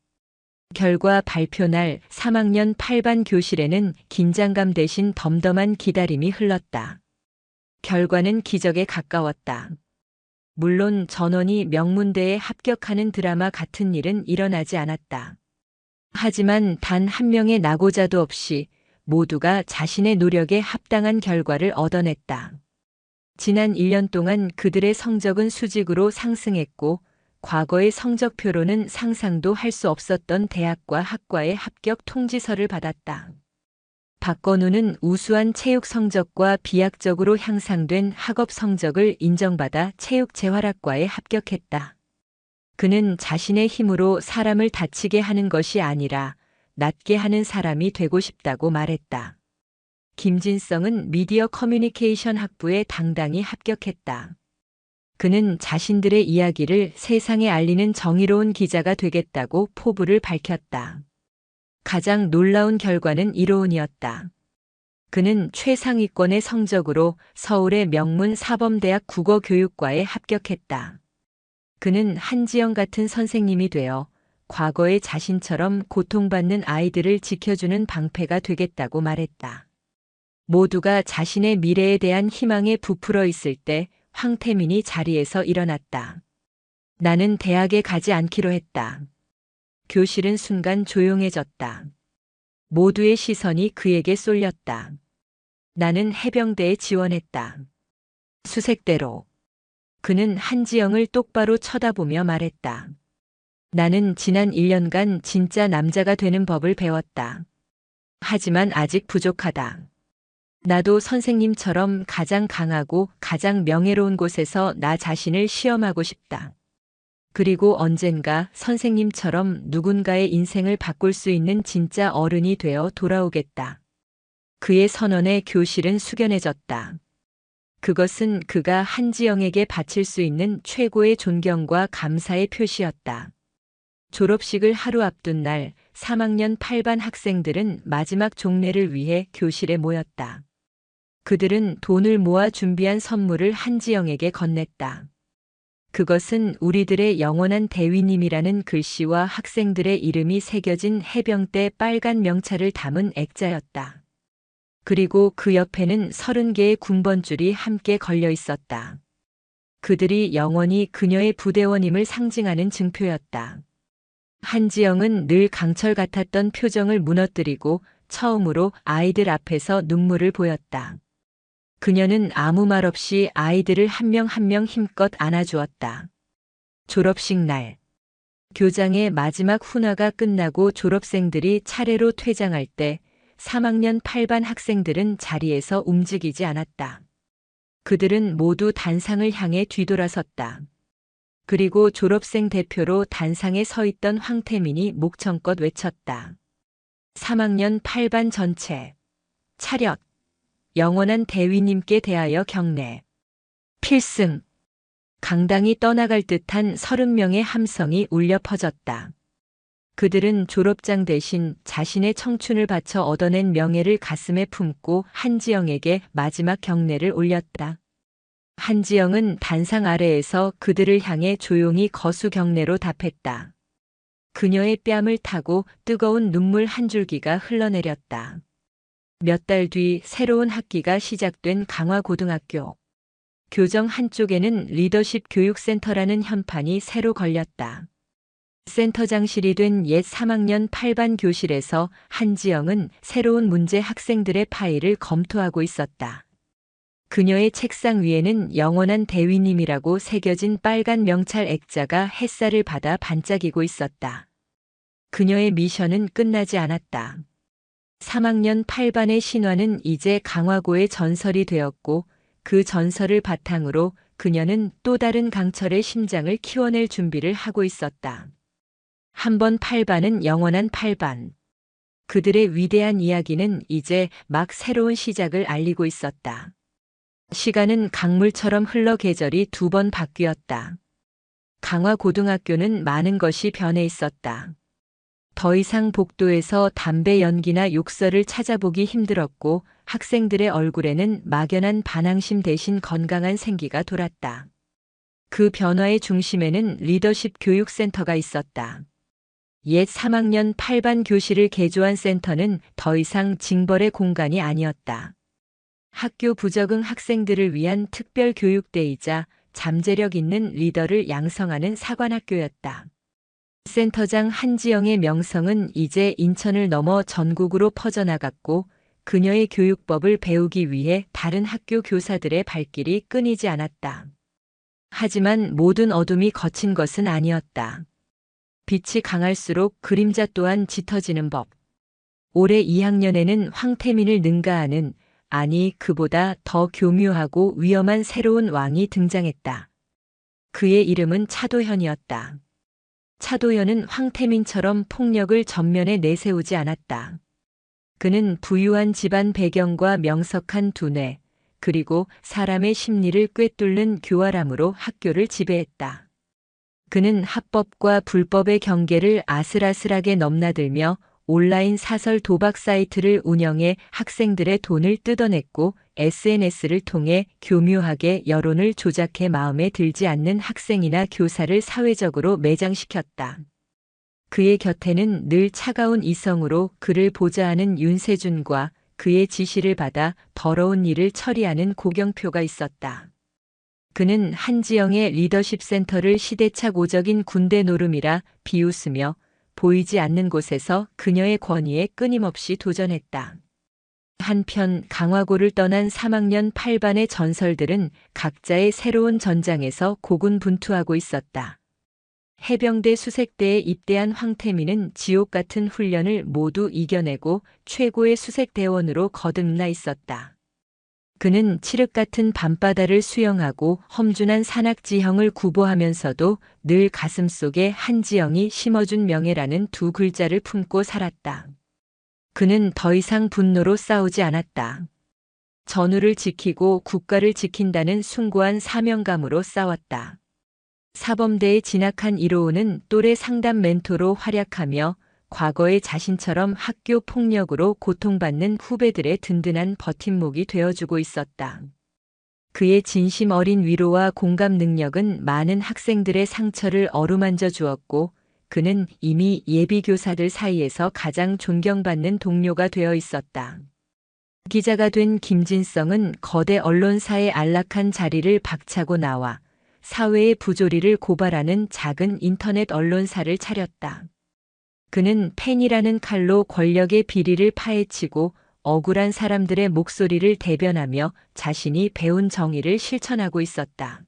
결과 발표 날 3학년 8반 교실에는 긴장감 대신 덤덤한 기다림이 흘렀다. 결과는 기적에 가까웠다. 물론 전원이 명문대에 합격하는 드라마 같은 일은 일어나지 않았다. 하지만 단 한 명의 낙오자도 없이 모두가 자신의 노력에 합당한 결과를 얻어냈다. 지난 1년 동안 그들의 성적은 수직으로 상승했고 과거의 성적표로는 상상도 할 수 없었던 대학과 학과의 합격 통지서를 받았다. 박건우는 우수한 체육 성적과 비약적으로 향상된 학업 성적을 인정받아 체육재활학과에 합격했다. 그는 자신의 힘으로 사람을 다치게 하는 것이 아니라 낫게 하는 사람이 되고 싶다고 말했다. 김진성은 미디어 커뮤니케이션 학부에 당당히 합격했다. 그는 자신들의 이야기를 세상에 알리는 정의로운 기자가 되겠다고 포부를 밝혔다. 가장 놀라운 결과는 이로운이었다. 그는 최상위권의 성적으로 서울의 명문 사범대학 국어교육과에 합격했다. 그는 한지영 같은 선생님이 되어 과거의 자신처럼 고통받는 아이들을 지켜주는 방패가 되겠다고 말했다. 모두가 자신의 미래에 대한 희망에 부풀어 있을 때 황태민이 자리에서 일어났다. 나는 대학에 가지 않기로 했다. 교실은 순간 조용해졌다. 모두의 시선이 그에게 쏠렸다. 나는 해병대에 지원했다. 수색대로. 그는 한지영을 똑바로 쳐다보며 말했다. 나는 지난 1년간 진짜 남자가 되는 법을 배웠다. 하지만 아직 부족하다. 나도 선생님처럼 가장 강하고 가장 명예로운 곳에서 나 자신을 시험하고 싶다. 그리고 언젠가 선생님처럼 누군가의 인생을 바꿀 수 있는 진짜 어른이 되어 돌아오겠다. 그의 선언에 교실은 숙연해졌다. 그것은 그가 한지영에게 바칠 수 있는 최고의 존경과 감사의 표시였다. 졸업식을 하루 앞둔 날 3학년 8반 학생들은 마지막 종례를 위해 교실에 모였다. 그들은 돈을 모아 준비한 선물을 한지영에게 건넸다. 그것은 우리들의 영원한 대위님이라는 글씨와 학생들의 이름이 새겨진 해병대 빨간 명찰을 담은 액자였다. 그리고 그 옆에는 30개의 군번줄이 함께 걸려 있었다. 그들이 영원히 그녀의 부대원임을 상징하는 증표였다. 한지영은 늘 강철 같았던 표정을 무너뜨리고 처음으로 아이들 앞에서 눈물을 보였다. 그녀는 아무 말 없이 아이들을 한 명 한 명 힘껏 안아주었다. 졸업식 날. 교장의 마지막 훈화가 끝나고 졸업생들이 차례로 퇴장할 때 3학년 8반 학생들은 자리에서 움직이지 않았다. 그들은 모두 단상을 향해 뒤돌아섰다. 그리고 졸업생 대표로 단상에 서 있던 황태민이 목청껏 외쳤다. 3학년 8반 전체. 차렷. 영원한 대위님께 대하여 경례. 필승. 강당이 떠나갈 듯한 30명의 함성이 울려 퍼졌다. 그들은 졸업장 대신 자신의 청춘을 바쳐 얻어낸 명예를 가슴에 품고 한지영에게 마지막 경례를 올렸다. 한지영은 단상 아래에서 그들을 향해 조용히 거수 경례로 답했다. 그녀의 뺨을 타고 뜨거운 눈물 한 줄기가 흘러내렸다. 몇 달 뒤 새로운 학기가 시작된 강화고등학교. 교정 한쪽에는 리더십 교육센터라는 현판이 새로 걸렸다. 센터장실이 된 옛 3학년 8반 교실에서 한지영은 새로운 문제 학생들의 파일을 검토하고 있었다. 그녀의 책상 위에는 영원한 대위님이라고 새겨진 빨간 명찰 액자가 햇살을 받아 반짝이고 있었다. 그녀의 미션은 끝나지 않았다. 3학년 8반의 신화는 이제 강화고의 전설이 되었고 그 전설을 바탕으로 그녀는 또 다른 강철의 심장을 키워낼 준비를 하고 있었다. 한 번 8반은 영원한 8반. 그들의 위대한 이야기는 이제 막 새로운 시작을 알리고 있었다. 시간은 강물처럼 흘러 계절이 2번 바뀌었다. 강화고등학교는 많은 것이 변해 있었다. 더 이상 복도에서 담배 연기나 욕설을 찾아보기 힘들었고 학생들의 얼굴에는 막연한 반항심 대신 건강한 생기가 돌았다. 그 변화의 중심에는 리더십 교육센터가 있었다. 옛 3학년 8반 교실을 개조한 센터는 더 이상 징벌의 공간이 아니었다. 학교 부적응 학생들을 위한 특별 교육대이자 잠재력 있는 리더를 양성하는 사관학교였다. 센터장 한지영의 명성은 이제 인천을 넘어 전국으로 퍼져나갔고 그녀의 교육법을 배우기 위해 다른 학교 교사들의 발길이 끊이지 않았다. 하지만 모든 어둠이 거친 것은 아니었다. 빛이 강할수록 그림자 또한 짙어지는 법. 올해 2학년에는 황태민을 능가하는, 아니 그보다 더 교묘하고 위험한 새로운 왕이 등장했다. 그의 이름은 차도현이었다. 차도현은 황태민처럼 폭력을 전면에 내세우지 않았다. 그는 부유한 집안 배경과 명석한 두뇌, 그리고 사람의 심리를 꿰뚫는 교활함으로 학교를 지배했다. 그는 합법과 불법의 경계를 아슬아슬하게 넘나들며 온라인 사설 도박 사이트를 운영해 학생들의 돈을 뜯어냈고 SNS를 통해 교묘하게 여론을 조작해 마음에 들지 않는 학생이나 교사를 사회적으로 매장시켰다. 그의 곁에는 늘 차가운 이성으로 그를 보좌하는 윤세준과 그의 지시를 받아 더러운 일을 처리하는 고경표가 있었다. 그는 한지영의 리더십 센터를 시대착 오적인 군대 노름이라 비웃으며 보이지 않는 곳에서 그녀의 권위에 끊임없이 도전했다. 한편 강화고를 떠난 3학년 8반의 전설들은 각자의 새로운 전장에서 고군분투하고 있었다. 해병대 수색대에 입대한 황태민은 지옥 같은 훈련을 모두 이겨내고 최고의 수색대원으로 거듭나 있었다. 그는 칠흑 같은 밤바다를 수영하고 험준한 산악지형을 구보하면서도 늘 가슴속에 한지영이 심어준 명예라는 2글자를 품고 살았다. 그는 더 이상 분노로 싸우지 않았다. 전우를 지키고 국가를 지킨다는 숭고한 사명감으로 싸웠다. 사범대에 진학한 이로우는 또래 상담 멘토로 활약하며 과거의 자신처럼 학교 폭력으로 고통받는 후배들의 든든한 버팀목이 되어주고 있었다. 그의 진심 어린 위로와 공감 능력은 많은 학생들의 상처를 어루만져 주었고 그는 이미 예비교사들 사이에서 가장 존경받는 동료가 되어 있었다. 기자가 된 김진성은 거대 언론사의 안락한 자리를 박차고 나와 사회의 부조리를 고발하는 작은 인터넷 언론사를 차렸다. 그는 펜이라는 칼로 권력의 비리를 파헤치고 억울한 사람들의 목소리를 대변하며 자신이 배운 정의를 실천하고 있었다.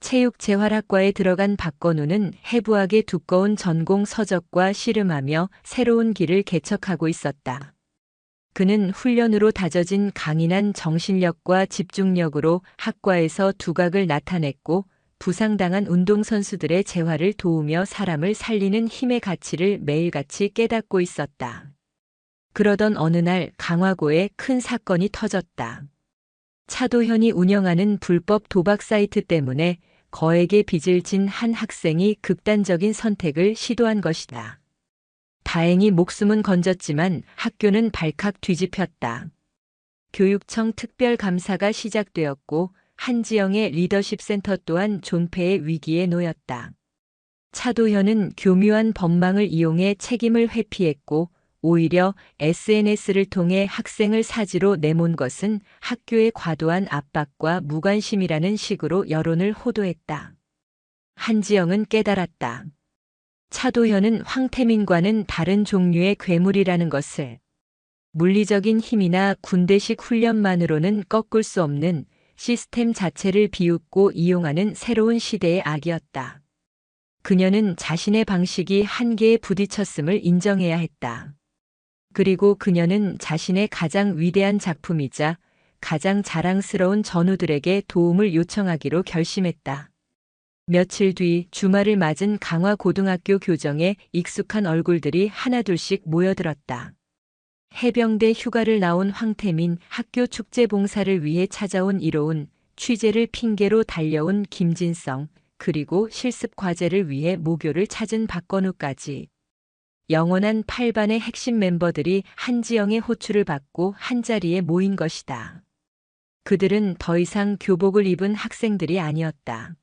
체육재활학과에 들어간 박건우는 해부학의 두꺼운 전공 서적과 씨름하며 새로운 길을 개척하고 있었다. 그는 훈련으로 다져진 강인한 정신력과 집중력으로 학과에서 두각을 나타냈고 부상당한 운동선수들의 재활을 도우며 사람을 살리는 힘의 가치를 매일같이 깨닫고 있었다. 그러던 어느 날 강화고에 큰 사건이 터졌다. 차도현이 운영하는 불법 도박 사이트 때문에 거액의 빚을 진 한 학생이 극단적인 선택을 시도한 것이다. 다행히 목숨은 건졌지만 학교는 발칵 뒤집혔다. 교육청 특별감사가 시작되었고 한지영의 리더십 센터 또한 존폐의 위기에 놓였다. 차도현은 교묘한 법망을 이용해 책임을 회피했고 오히려 SNS를 통해 학생을 사지로 내몬 것은 학교의 과도한 압박과 무관심이라는 식으로 여론을 호도했다. 한지영은 깨달았다. 차도현은 황태민과는 다른 종류의 괴물이라는 것을. 물리적인 힘이나 군대식 훈련만으로는 꺾을 수 없는 시스템 자체를 비웃고 이용하는 새로운 시대의 악이었다. 그녀는 자신의 방식이 한계에 부딪혔음을 인정해야 했다. 그리고 그녀는 자신의 가장 위대한 작품이자 가장 자랑스러운 전우들에게 도움을 요청하기로 결심했다. 며칠 뒤 주말을 맞은 강화고등학교 교정에 익숙한 얼굴들이 하나둘씩 모여들었다. 해병대 휴가를 나온 황태민, 학교 축제 봉사를 위해 찾아온 이로운, 취재를 핑계로 달려온 김진성, 그리고 실습 과제를 위해 모교를 찾은 박건우까지. 영원한 8반의 핵심 멤버들이 한지영의 호출을 받고 한자리에 모인 것이다. 그들은 더 이상 교복을 입은 학생들이 아니었다.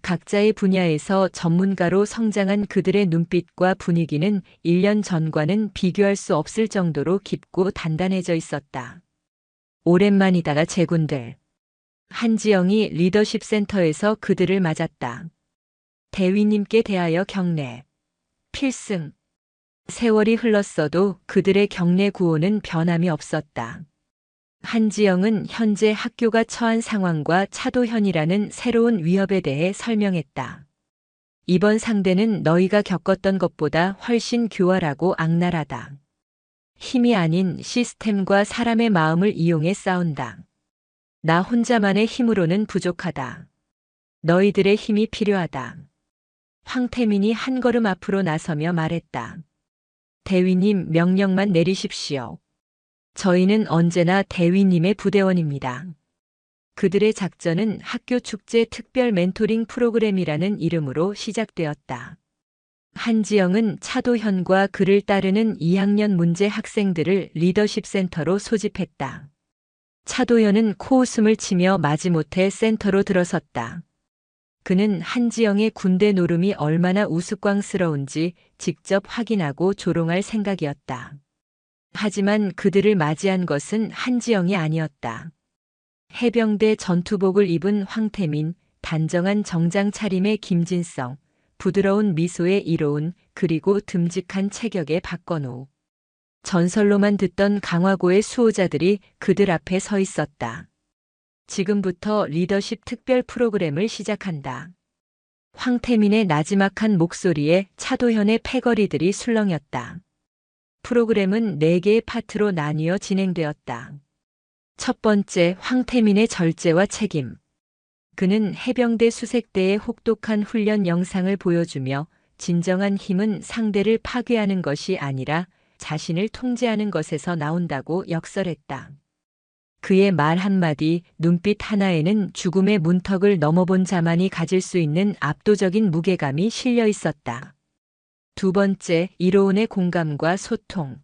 각자의 분야에서 전문가로 성장한 그들의 눈빛과 분위기는 1년 전과는 비교할 수 없을 정도로 깊고 단단해져 있었다. 오랜만이다가 제군들. 한지영이 리더십 센터에서 그들을 맞았다. 대위님께 대하여 경례. 필승. 세월이 흘렀어도 그들의 경례 구호는 변함이 없었다. 한지영은 현재 학교가 처한 상황과 차도현이라는 새로운 위협에 대해 설명했다. 이번 상대는 너희가 겪었던 것보다 훨씬 교활하고 악랄하다. 힘이 아닌 시스템과 사람의 마음을 이용해 싸운다. 나 혼자만의 힘으로는 부족하다. 너희들의 힘이 필요하다. 황태민이 한 걸음 앞으로 나서며 말했다. 대위님 명령만 내리십시오. 저희는 언제나 대위님의 부대원입니다. 그들의 작전은 학교 축제 특별 멘토링 프로그램이라는 이름으로 시작되었다. 한지영은 차도현과 그를 따르는 2학년 문제 학생들을 리더십 센터로 소집했다. 차도현은 코웃음을 치며 마지못해 센터로 들어섰다. 그는 한지영의 군대 노름이 얼마나 우스꽝스러운지 직접 확인하고 조롱할 생각이었다. 하지만 그들을 맞이한 것은 한지영이 아니었다. 해병대 전투복을 입은 황태민, 단정한 정장 차림의 김진성, 부드러운 미소의 이로운, 그리고 듬직한 체격의 박건우. 전설로만 듣던 강화고의 수호자들이 그들 앞에 서 있었다. 지금부터 리더십 특별 프로그램을 시작한다. 황태민의 나지막한 목소리에 차도현의 패거리들이 술렁였다. 프로그램은 4개의 파트로 나뉘어 진행되었다. 첫 번째, 황태민의 절제와 책임. 그는 해병대 수색대의 혹독한 훈련 영상을 보여주며 진정한 힘은 상대를 파괴하는 것이 아니라 자신을 통제하는 것에서 나온다고 역설했다. 그의 말 한마디, 눈빛 하나에는 죽음의 문턱을 넘어본 자만이 가질 수 있는 압도적인 무게감이 실려 있었다. 두 번째, 이로운의 공감과 소통.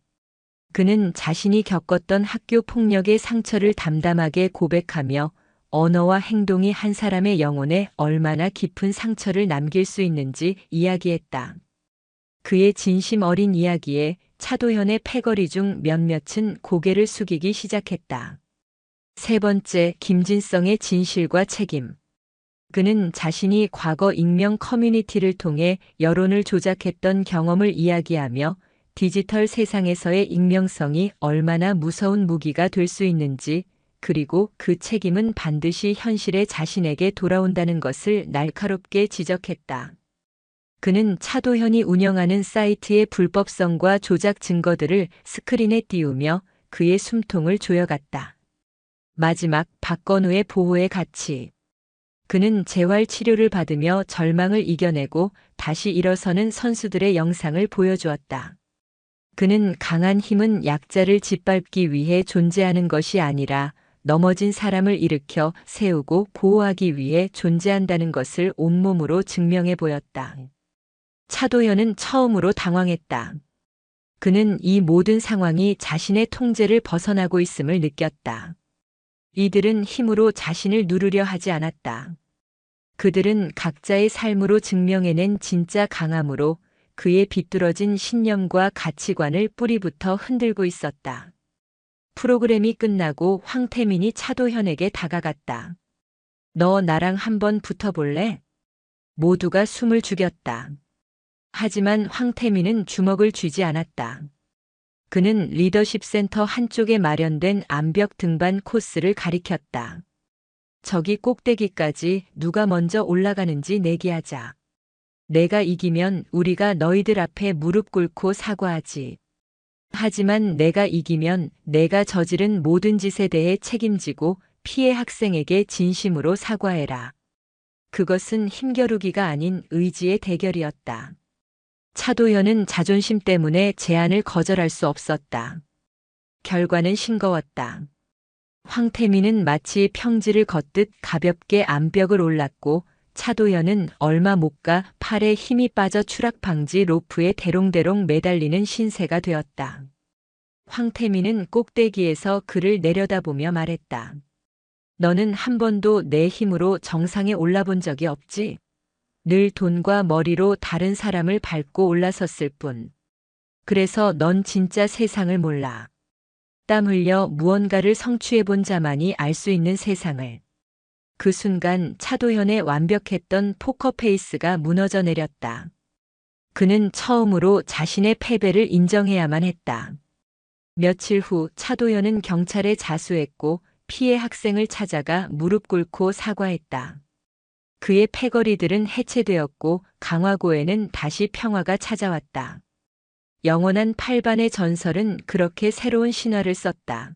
그는 자신이 겪었던 학교 폭력의 상처를 담담하게 고백하며 언어와 행동이 한 사람의 영혼에 얼마나 깊은 상처를 남길 수 있는지 이야기했다. 그의 진심 어린 이야기에 차도현의 패거리 중 몇몇은 고개를 숙이기 시작했다. 세 번째, 김진성의 진실과 책임. 그는 자신이 과거 익명 커뮤니티를 통해 여론을 조작했던 경험을 이야기하며 디지털 세상에서의 익명성이 얼마나 무서운 무기가 될 수 있는지, 그리고 그 책임은 반드시 현실의 자신에게 돌아온다는 것을 날카롭게 지적했다. 그는 차도현이 운영하는 사이트의 불법성과 조작 증거들을 스크린에 띄우며 그의 숨통을 조여갔다. 마지막, 박건우의 보호의 가치. 그는 재활 치료를 받으며 절망을 이겨내고 다시 일어서는 선수들의 영상을 보여주었다. 그는 강한 힘은 약자를 짓밟기 위해 존재하는 것이 아니라 넘어진 사람을 일으켜 세우고 보호하기 위해 존재한다는 것을 온몸으로 증명해 보였다. 차도현은 처음으로 당황했다. 그는 이 모든 상황이 자신의 통제를 벗어나고 있음을 느꼈다. 이들은 힘으로 자신을 누르려 하지 않았다. 그들은 각자의 삶으로 증명해낸 진짜 강함으로 그의 비뚤어진 신념과 가치관을 뿌리부터 흔들고 있었다. 프로그램이 끝나고 황태민이 차도현에게 다가갔다. 너 나랑 한번 붙어볼래? 모두가 숨을 죽였다. 하지만 황태민은 주먹을 쥐지 않았다. 그는 리더십 센터 한쪽에 마련된 암벽 등반 코스를 가리켰다. 저기 꼭대기까지 누가 먼저 올라가는지 내기하자. 내가 이기면 우리가 너희들 앞에 무릎 꿇고 사과하지. 하지만 내가 이기면 내가 저지른 모든 짓에 대해 책임지고 피해 학생에게 진심으로 사과해라. 그것은 힘겨루기가 아닌 의지의 대결이었다. 차도현은 자존심 때문에 제안을 거절할 수 없었다. 결과는 싱거웠다. 황태민은 마치 평지를 걷듯 가볍게 암벽을 올랐고 차도현은 얼마 못 가 팔에 힘이 빠져 추락 방지 로프에 대롱대롱 매달리는 신세가 되었다. 황태민은 꼭대기에서 그를 내려다보며 말했다. 너는 한 번도 내 힘으로 정상에 올라본 적이 없지? 늘 돈과 머리로 다른 사람을 밟고 올라섰을 뿐. 그래서 넌 진짜 세상을 몰라. 땀 흘려 무언가를 성취해 본 자만이 알 수 있는 세상을. 그 순간 차도현의 완벽했던 포커페이스가 무너져 내렸다. 그는 처음으로 자신의 패배를 인정해야만 했다. 며칠 후 차도현은 경찰에 자수했고 피해 학생을 찾아가 무릎 꿇고 사과했다. 그의 패거리들은 해체되었고 강화고에는 다시 평화가 찾아왔다. 영원한 8반의 전설은 그렇게 새로운 신화를 썼다.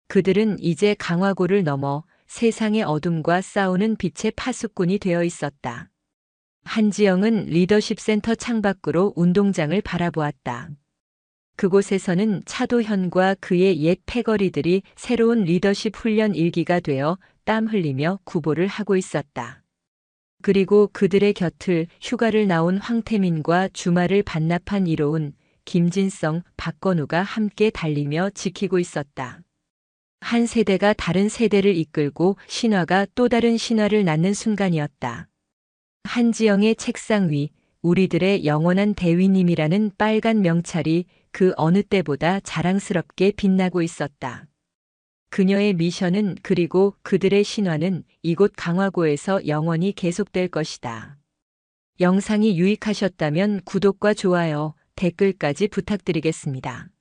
그들은 이제 강화고를 넘어 세상의 어둠과 싸우는 빛의 파수꾼이 되어 있었다. 한지영은 리더십 센터 창밖으로 운동장을 바라보았다. 그곳에서는 차도현과 그의 옛 패거리들이 새로운 리더십 훈련 일기가 되어 땀 흘리며 구보를 하고 있었다. 그리고 그들의 곁을 휴가를 나온 황태민과 주말을 반납한 이로운 김진성, 박건우가 함께 달리며 지키고 있었다. 한 세대가 다른 세대를 이끌고 신화가 또 다른 신화를 낳는 순간이었다. 한지영의 책상 위 우리들의 영원한 대위님이라는 빨간 명찰이 그 어느 때보다 자랑스럽게 빛나고 있었다. 그녀의 미션은 그리고 그들의 신화는 이곳 강화고에서 영원히 계속될 것이다. 영상이 유익하셨다면 구독과 좋아요, 댓글까지 부탁드리겠습니다.